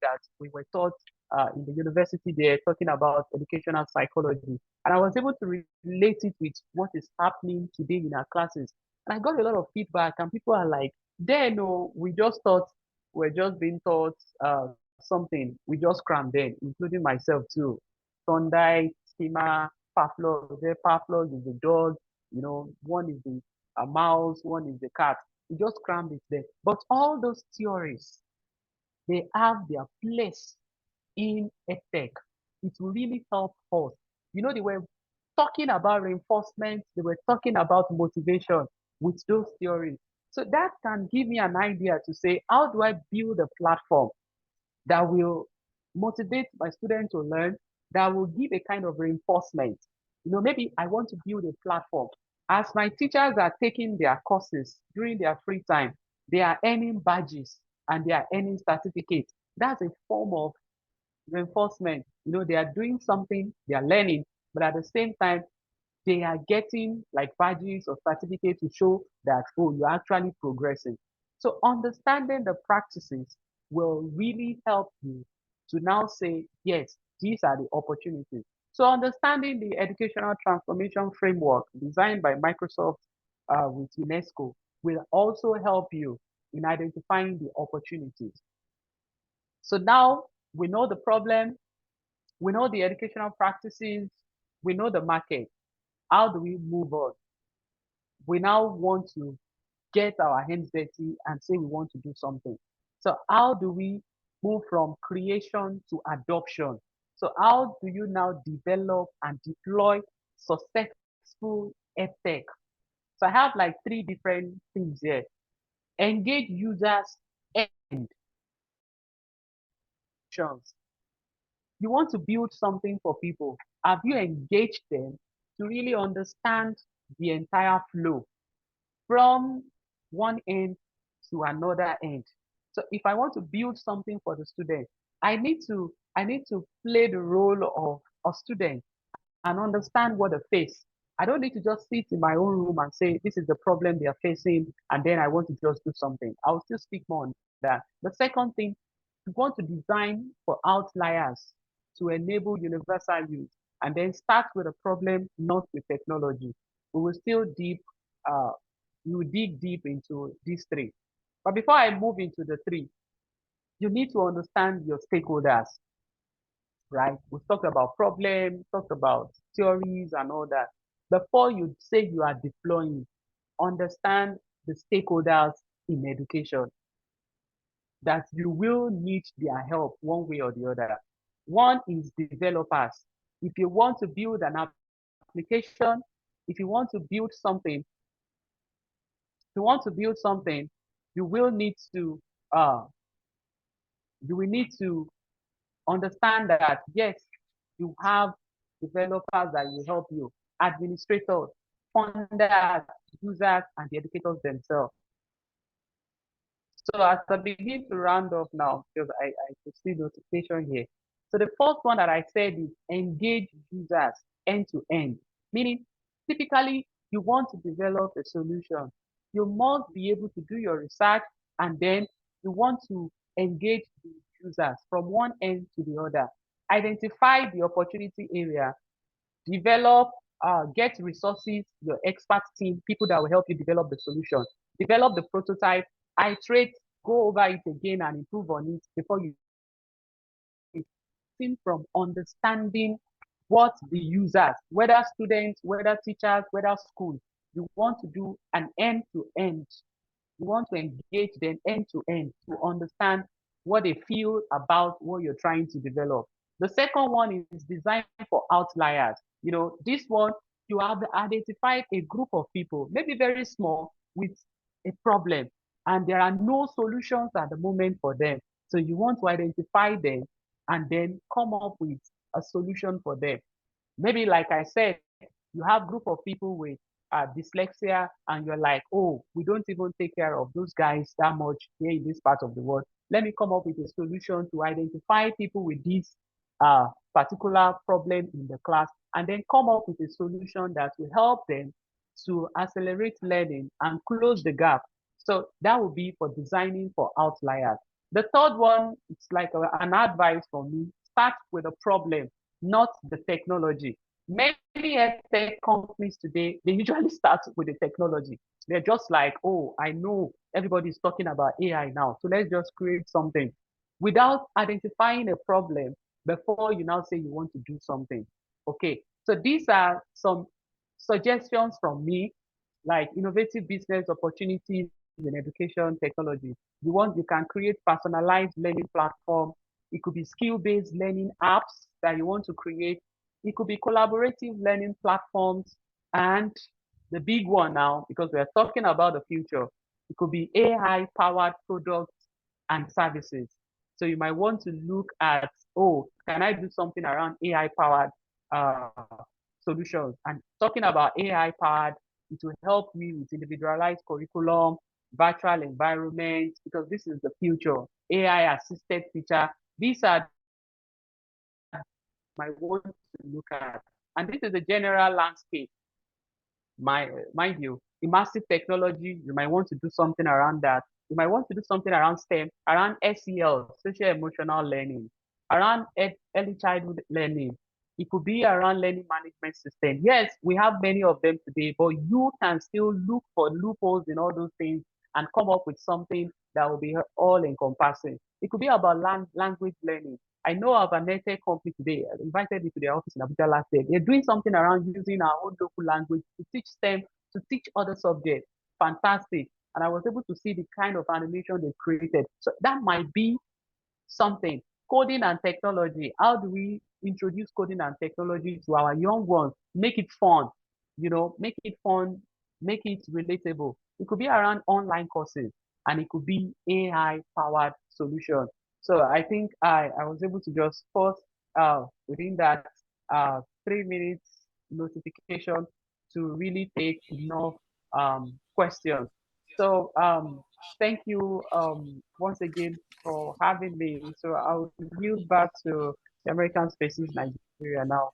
that we were taught in the university there, talking about educational psychology. And I was able to relate it with what is happening today in our classes. And I got a lot of feedback, and people are like, "There, no, we just thought we're just being taught something. We just crammed in, including myself too. Sunday, schema, Pavlov. There, Pavlov is the dog. One is the a mouse, one is the cat. We just crammed it there. But all those theories, they have their place in EdTech. It will really help us. They were talking about reinforcement, they were talking about motivation with those theories. So that can give me an idea to say, how do I build a platform that will motivate my students to learn, that will give a kind of reinforcement? Maybe I want to build a platform. As my teachers are taking their courses during their free time, they are earning badges and they are earning certificates. That's a form of reinforcement. They are doing something, they are learning, but at the same time, they are getting like badges or certificates to show that, oh, you're actually progressing. So understanding the practices will really help you to now say, yes, these are the opportunities. So understanding the educational transformation framework designed by Microsoft with UNESCO will also help you in identifying the opportunities. So now we know the problem, we know the educational practices, we know the market. How do we move on? We now want to get our hands dirty and say we want to do something. So how do we move from creation to adoption? So how do you now develop and deploy successful edtech? So I have like 3 different things here. Engage users and actions. You want to build something for people. Have you engaged them to really understand the entire flow from one end to another end. So if I want to build something for the student, I need to play the role of a student and understand what they face. I don't need to just sit in my own room and say, this is the problem they are facing, and then I want to just do something. I'll still speak more on that. The second thing, we want to design for outliers to enable universal use, and then start with a problem, not with technology. We will still uh, we will dig deep into these three. But before I move into the three, you need to understand your stakeholders, right? We've talked about problems, talked about theories and all that. Before you say you are deploying, understand the stakeholders in education that you will need their help one way or the other. One is developers. If you want to build an application, if you want to build something, you will need to uh, you will need to understand that yes, you have developers that will help you, administrators, funders, users, and the educators themselves. So as I begin to round off now, because I could see notification here. So the first one that I said is engage users end to end, meaning typically you want to develop a solution. You must be able to do your research and then you want to engage the users from one end to the other. Identify the opportunity area, develop, get resources, your expert team, people that will help you develop the solution, develop the prototype, iterate, go over it again and improve on it before you from understanding what the users, whether students, whether teachers, whether schools, you want to do an end to end. You want to engage them end to end to understand what they feel about what you're trying to develop. The second one is design for outliers. You know, this one, you have identified a group of people, maybe very small, with a problem, and there are no solutions at the moment for them. So you want to identify them and then come up with a solution for them. Maybe, like I said, you have group of people with dyslexia and you're like, oh, we don't even take care of those guys that much here in this part of the world. Let me come up with a solution to identify people with this particular problem in the class and then come up with a solution that will help them to accelerate learning and close the gap. So that would be for designing for outliers. The third one, it's like an advice from me, start with a problem, not the technology. Many tech companies today, they usually start with the technology. They're just like, oh, I know everybody's talking about AI now, so let's just create something without identifying a problem before you now say you want to do something. Okay, so these are some suggestions from me, like innovative business opportunities in education technology. You can create personalized learning platform. It could be skill-based learning apps that you want to create. It could be collaborative learning platforms, and the big one now, because we're talking about the future, it could be AI-powered products and services. So you might want to look at, oh, can I do something around AI-powered uh, solutions? And talking about AI-powered, it will help me with individualized curriculum, virtual environments, because this is the future. AI-assisted teacher. These are my want to look at. And this is the general landscape. Mind you, immersive technology, you might want to do something around that. You might want to do something around STEM, around SEL, social emotional learning, around early childhood learning. It could be around learning management system. Yes, we have many of them today, but you can still look for loopholes in all those things and come up with something that will be all encompassing. It could be about language learning. I know of an EdTech company today. I invited me to their office in Abuja last year. They're doing something around using our own local language to teach them, to teach other subjects. Fantastic. And I was able to see the kind of animation they created. So that might be something. Coding and technology. How do we introduce coding and technology to our young ones? Make it fun, make it fun, make it relatable. It could be around online courses and it could be AI powered solutions. So I think I was able to just pause within that 3 minutes notification. to really take enough questions. So thank you once again for having me. So I'll yield back to the American Spaces Nigeria now.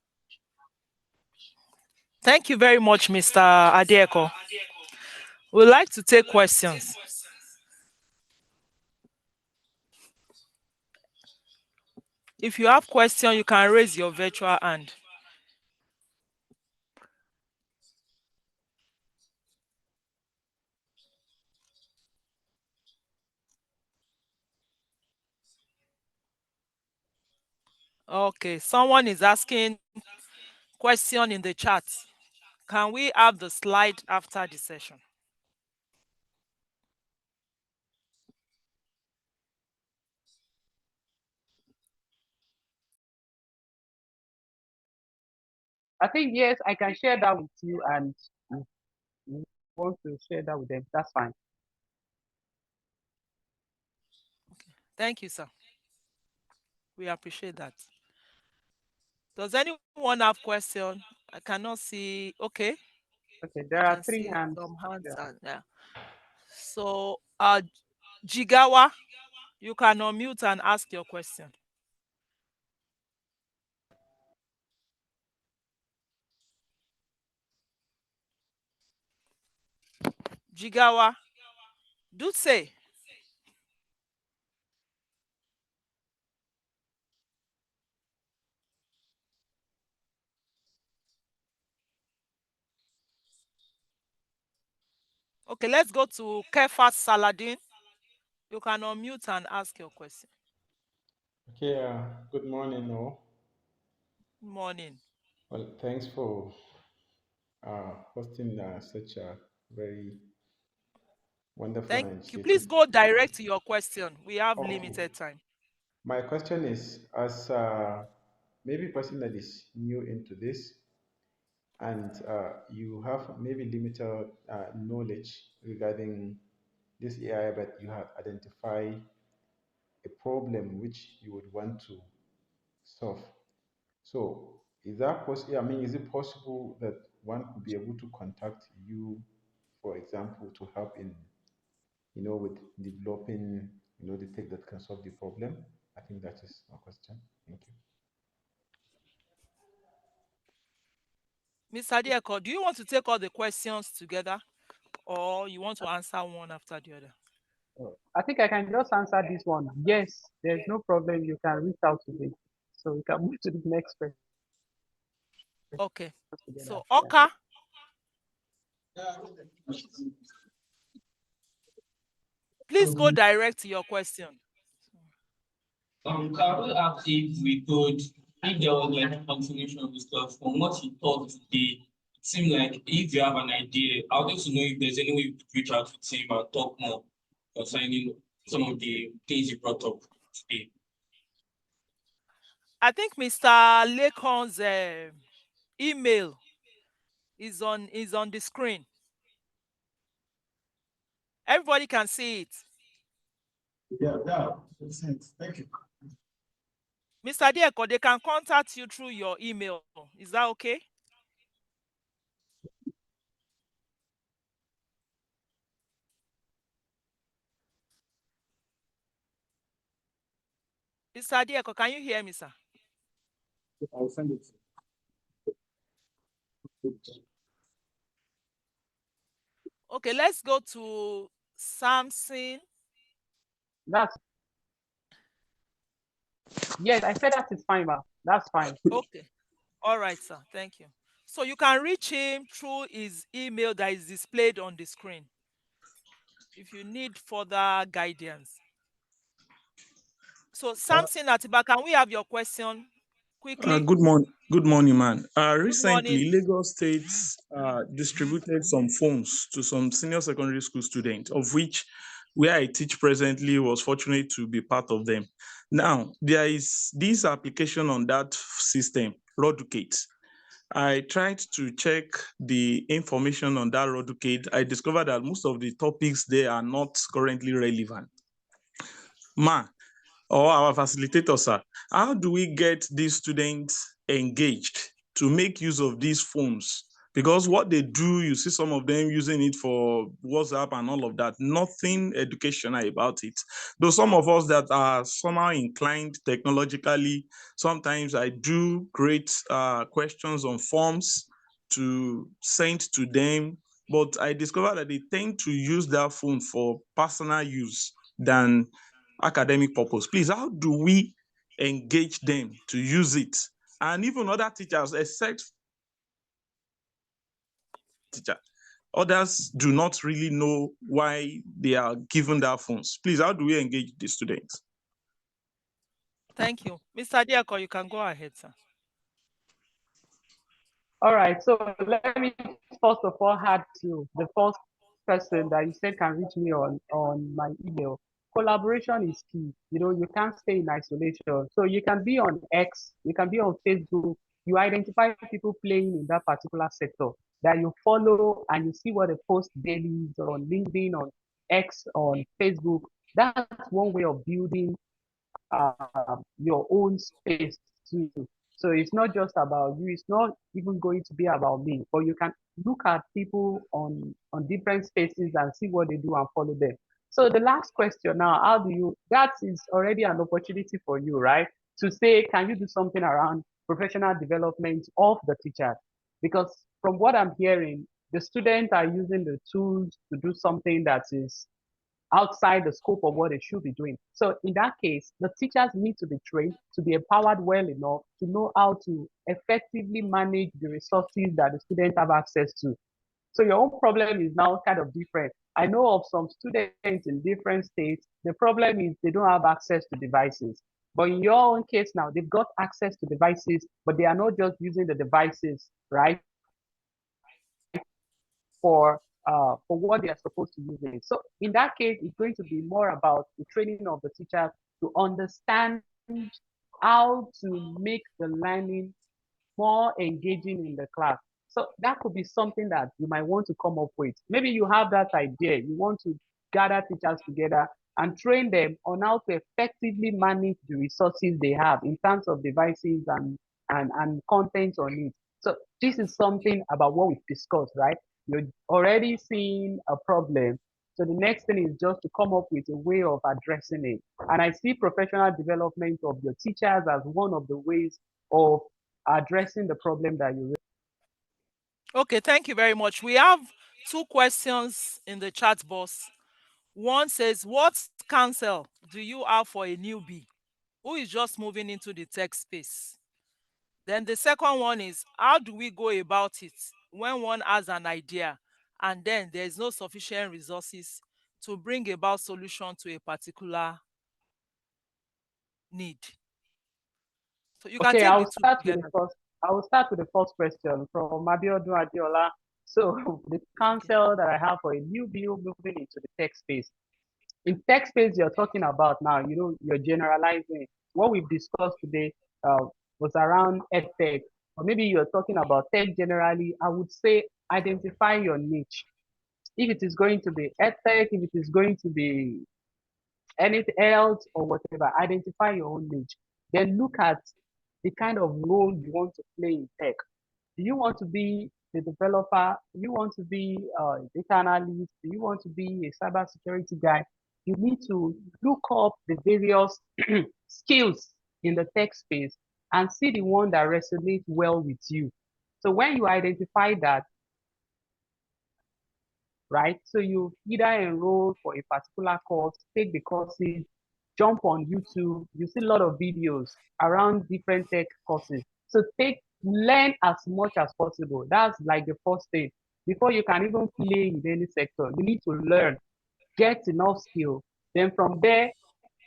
Thank you very much, Mr. Adeeko. We'd like to take questions. If you have questions, you can raise your virtual hand. Okay, someone is asking question in the chat. Can we have the slide after the session? I think yes, I can share that with you, and if you want to share that with them, that's fine. Thank you, sir. We appreciate that. Does anyone have question? I cannot see. Okay. Okay, I there are can 3 see hands. some hands. Yeah. Yeah. So, Jigawa, you can unmute and ask your question. Jigawa, do say. Okay, let's go to Kefat Saladin. You can unmute and ask your question. Okay, good morning, all. Good morning. Well, thanks for hosting such a very wonderful Thank you. initiative. Please go direct to your question. We have Okay. limited time. My question is, as maybe a person that is new into this, and you have maybe limited knowledge regarding this AI, but you have identified a problem which you would want to solve. So is that possible? I mean, is it possible that one could be able to contact you, for example, to help in, with developing, the tech that can solve the problem? I think that is my question. Thank you. Mr. Adeeko, do you want to take all the questions together or you want to answer one after the other? I think I can just answer this one. Yes, there's no problem. You can reach out to me. So we can move to the next question. Okay. Together. So, Oka, please go direct to your question. Can we ask if we could, if there was like a continuation of the stuff from what you taught today, it seemed like if you have an idea, I would like to know if there's any way you could reach out to him and talk more concerning some of the things you brought up today. I think Mr. Lekon's email is on the screen. Everybody can see it. Yeah, makes sense. Thank you. Mr. Adeeko, they can contact you through your email. Is that okay? Mr. Adeeko, can you hear me, sir? I'll send it. Okay, let's go to Samson. Yes, I said that is fine, ma. That's fine. Okay. All right, sir. Thank you. So you can reach him through his email that is displayed on the screen if you need further guidance. So Samson Atiba, can we have your question quickly? Good morning, man. Recently, morning. Lagos State distributed some phones to some senior secondary school students, of which where I teach presently was fortunate to be part of them. Now, there is this application on that system, Roducate. I tried to check the information on that Roducate. I discovered that most of the topics there are not currently relevant. Or our facilitator, sir, how do we get these students engaged to make use of these phones Because what they do, you see some of them using it for WhatsApp and all of that, nothing educational about it. Though some of us that are somehow inclined technologically, sometimes I do create questions on forms to send to them, but I discovered that they tend to use their phone for personal use than academic purpose. Please, how do we engage them to use it? And even other teachers, except teacher, others do not really know why they are given their phones. Please, how do we engage the students? Thank you. Mr. Adeeko, you can go ahead, sir. All right, so let me first of all add to the first person that you said can reach me on my email. Collaboration is key. You know, you can't stay in isolation. So you can be on X, you can be on Facebook, you identify people playing in that particular sector that you follow and you see what they post daily on LinkedIn, on X, on Facebook. That's one way of building your own space too. So it's not just about you. It's not even going to be about me. But you can look at people on different spaces and see what they do and follow them. So the last question now, how do you? That is already an opportunity for you, right? To say, can you do something around professional development of the teacher? Because from what I'm hearing, the students are using the tools to do something that is outside the scope of what they should be doing. So in that case, the teachers need to be trained, to be empowered well enough to know how to effectively manage the resources that the students have access to. So your own problem is now kind of different. I know of some students in different states. The problem is they don't have access to devices. But in your own case now, they've got access to devices, but they are not just using the devices, right? For what they are supposed to use it. So in that case, it's going to be more about the training of the teachers to understand how to make the learning more engaging in the class. So that could be something that you might want to come up with. Maybe you have that idea. You want to gather teachers together and train them on how to effectively manage the resources they have in terms of devices and content on it. So this is something about what we've discussed, right? You're already seeing a problem. So the next thing is just to come up with a way of addressing it. And I see professional development of your teachers as one of the ways of addressing the problem that you raised. Okay, thank you very much. We have two questions in the chat box. One says, what counsel do you have for a newbie who is just moving into the tech space? Then the second one is, how do we go about it when one has an idea and then there is no sufficient resources to bring about solution to a particular need? So you can Okay, take I'll the two start with the together. first. I will start with the first question from Abiodun Adiola. So the Okay. counsel that I have for a newbie moving into the tech space. In tech space you're talking about now, you know, you're generalizing. What we've discussed today was around edtech, or maybe you're talking about tech generally. I would say identify your niche. If it is going to be edtech, if it is going to be anything else or whatever, identify your own niche. Then look at the kind of role you want to play in tech. Do you want to be the developer? Do you want to be a data analyst? Do you want to be a cybersecurity guy? You need to look up the various skills in the tech space and see the one that resonates well with you. So when you identify that, right? So you either enroll for a particular course, take the courses, jump on YouTube. You see a lot of videos around different tech courses. So learn as much as possible. That's like the first thing. Before you can even play in any sector, you need to learn, get enough skill. Then from there,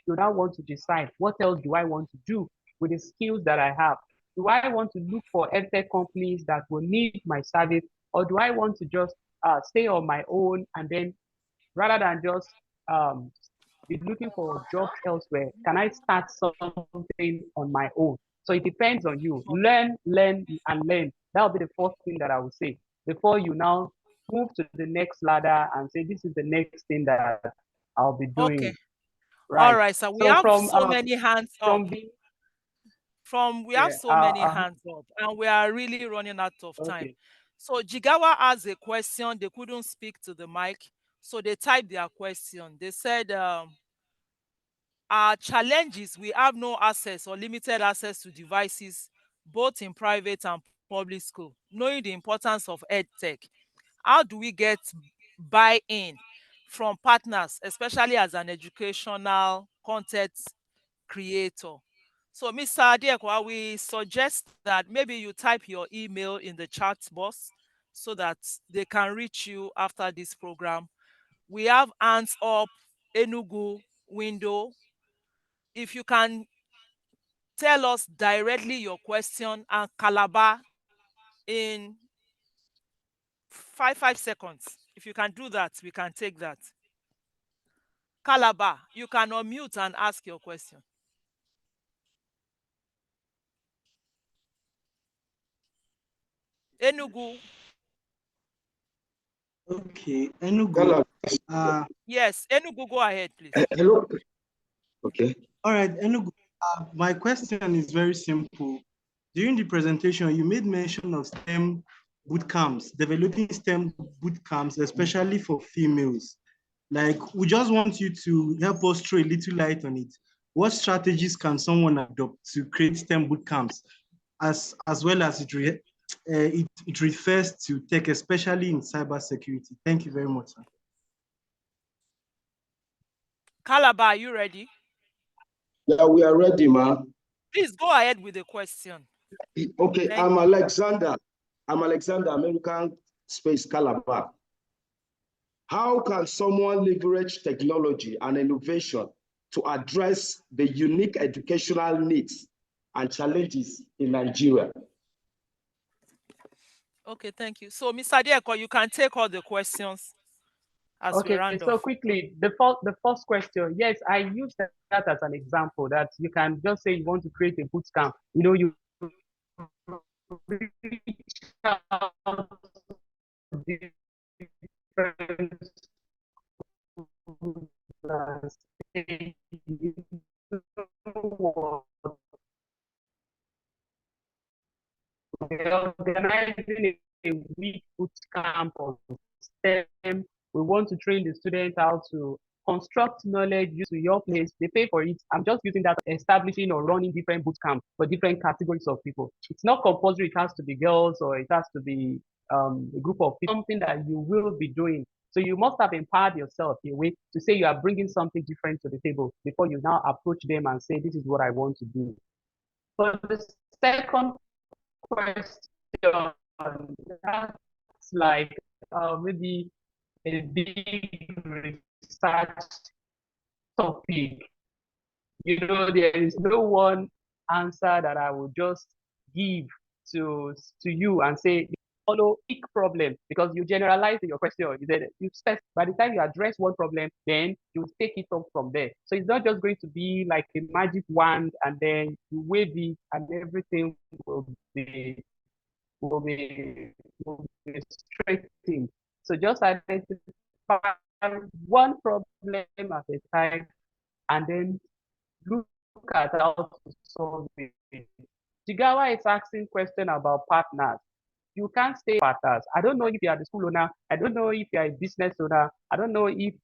you now want to decide what else do I want to do with the skills that I have. Do I want to look for edtech companies that will need my service, or do I want to just stay on my own and then rather than just um, be looking for jobs elsewhere, can I start something on my own? So it depends on you. Learn, and learn. That will be the first thing that I would say before you now move to the next ladder and say, this is the next thing that I'll be Okay. doing. All Right. right. So we So have so many hands up. from the We have yeah so many hands up, and we are really running out of time. okay. So Jigawa asked a question. They couldn't speak to the mic, so they typed their question. They said, our challenges, we have no access or limited access to devices, both in private and public school. Knowing the importance of EdTech, how do we get buy-in from partners, especially as an educational content creator? So, Mr. Adeeko, we suggest that maybe you type your email in the chat box so that they can reach you after this program. We have hands up Enugu window. If you can tell us directly your question, and Calabar in 5 seconds. If you can do that, we can take that. Calabar, you can unmute and ask your question. Enugu. Okay, Enugu. Yes, Enugu, go ahead, please. Hello. Okay. All right, Enugu. My question is very simple. During the presentation, you made mention of STEM boot camps, developing STEM boot camps, especially for females. Like, we just want you to help us throw a little light on it. What strategies can someone adopt to create STEM boot camps, as well as it refers to tech, especially in cybersecurity? Thank you very much, sir. Calabar, are you ready? Yeah, we are ready, ma'am. Please go ahead with the question. Okay, I'm Alexander. I'm Alexander, American Space Calabar. How can someone leverage technology and innovation to address the unique educational needs and challenges in Nigeria? Okay, thank you. So, Mr. Adeeko, you can take all the questions as we Okay, round so off. quickly, the first question, yes, I use that as an example that you can just say you want to create a boot camp. You know, you reach out to different schools and say, you know what, we're organizing a week boot camp of STEM. We want to train the students how to construct knowledge used to your place. They pay for it. I'm just using that, establishing or running different boot camps for different categories of people. It's not compulsory. It has to be girls or it has to be a group of people, something that you will be doing. So you must have empowered yourself in a way to say you are bringing something different to the table before you now approach them and say, this is what I want to do. For the second question, that's like maybe a big research topic. You know, there is no one answer that I will just give to you and say follow big problem, because you generalize in your question. You said you stress, by the time you address one problem, then you take it up from there. So it's not just going to be like a magic wand and then you wave it and everything be will be will be straightened. So just identify one problem at a time and then look at how to solve it. Jigawa is asking question about partners. You can't stay partners. I don't know if you are the school owner. I don't know if you are a business owner. I don't know if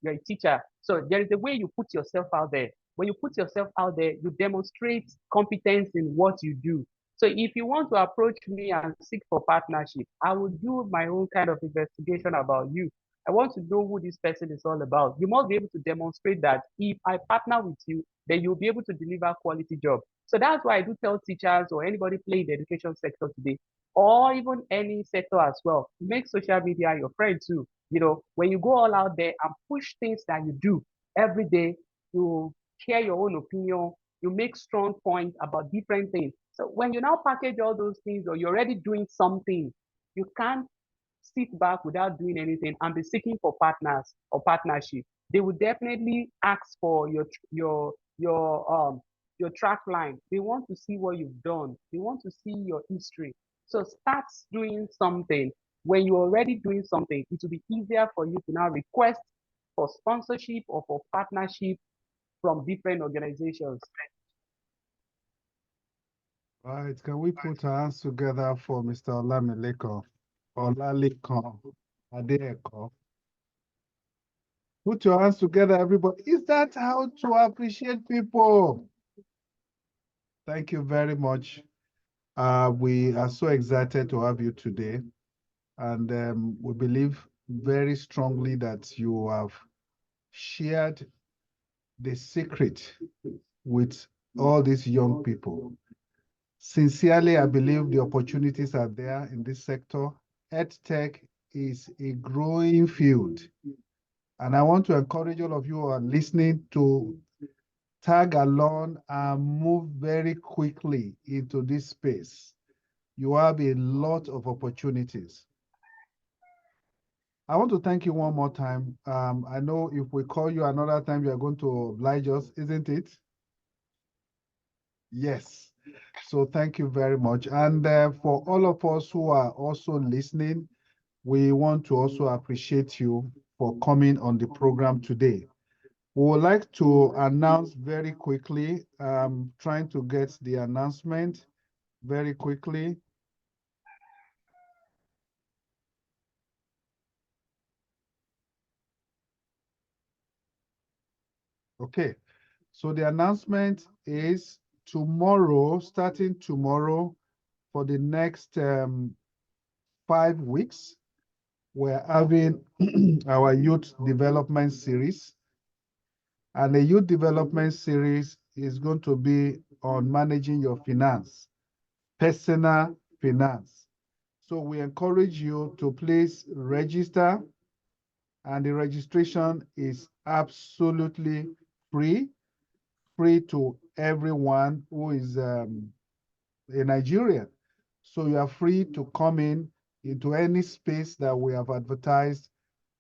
you're a teacher. So there is a way you put yourself out there. When you put yourself out there, you demonstrate competence in what you do. So if you want to approach me and seek for partnership, I will do my own kind of investigation about you. I want to know who this person is all about. You must be able to demonstrate that if I partner with you, then you'll be able to deliver quality job. So that's why I do tell teachers or anybody playing the education sector today, or even any sector as well, make social media your friend too. You know, when you go all out there and push things that you do every day, you share your own opinion, you make strong points about different things. So when you now package all those things or you're already doing something, you can't sit back without doing anything and be seeking for partners or partnership. They will definitely ask for your track line. They want to see what you've done. They want to see your history. So start doing something. When you're already doing something, it will be easier for you to now request for sponsorship or for partnership from different organizations. Right, can we put our hands together for Mr. Olalekan? Olalekan Adeeko. Put your hands together, everybody. Is that how to appreciate people? Thank you very much. We are so excited to have you today. And we believe very strongly that you have shared the secret with all these young people. Sincerely, I believe the opportunities are there in this sector. EdTech is a growing field. And I want to encourage all of you who are listening to tag along and move very quickly into this space. You have a lot of opportunities. I want to thank you one more time. I know if we call you another time, you are going to oblige us, isn't it? Yes. So thank you very much. And for all of us who are also listening, we want to also appreciate you for coming on the program today. We would like to announce very quickly, trying to get the announcement very quickly. Okay, so the announcement is tomorrow, starting tomorrow for the next 5 weeks, we're having our youth development series. And the youth development series is going to be on managing your finance, personal finance. So we encourage you to please register, and the registration is absolutely free to everyone who is a Nigerian. So you are free to come into any space that we have advertised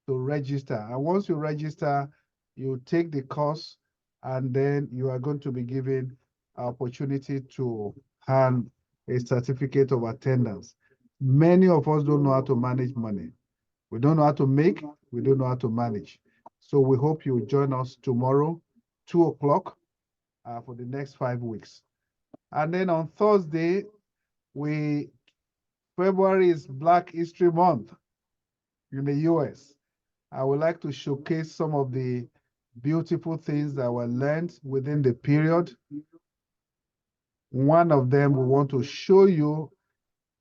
to register. And once you register, you take the course, and then you are going to be given an opportunity to hand a certificate of attendance. Many of us don't know how to manage money. We don't know how to make, we don't know how to manage. So we hope you join us tomorrow, 2 o'clock, for the next 5 weeks. And then on Thursday, February is Black History Month in the US. I would like to showcase some of the beautiful things that were learned within the period. One of them we want to show you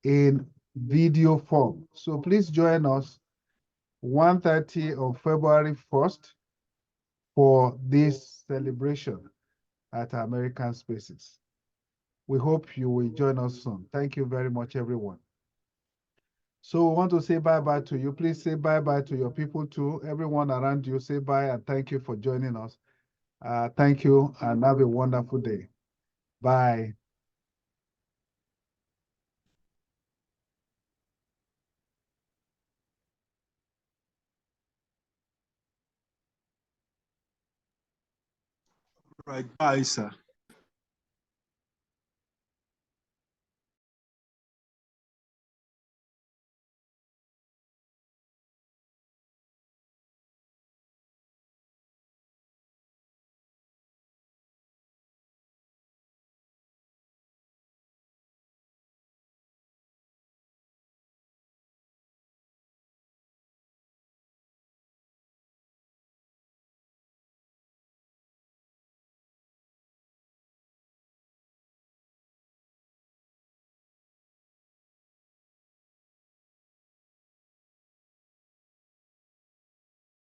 in video form. So please join us 1:30 on February 1st for this celebration at American Spaces. We hope you will join us soon. Thank you very much, everyone. So we want to say bye-bye to you. Please say bye-bye to your people too. Everyone around you, say bye and thank you for joining us. Thank you and have a wonderful day. Bye. Right, bye, sir.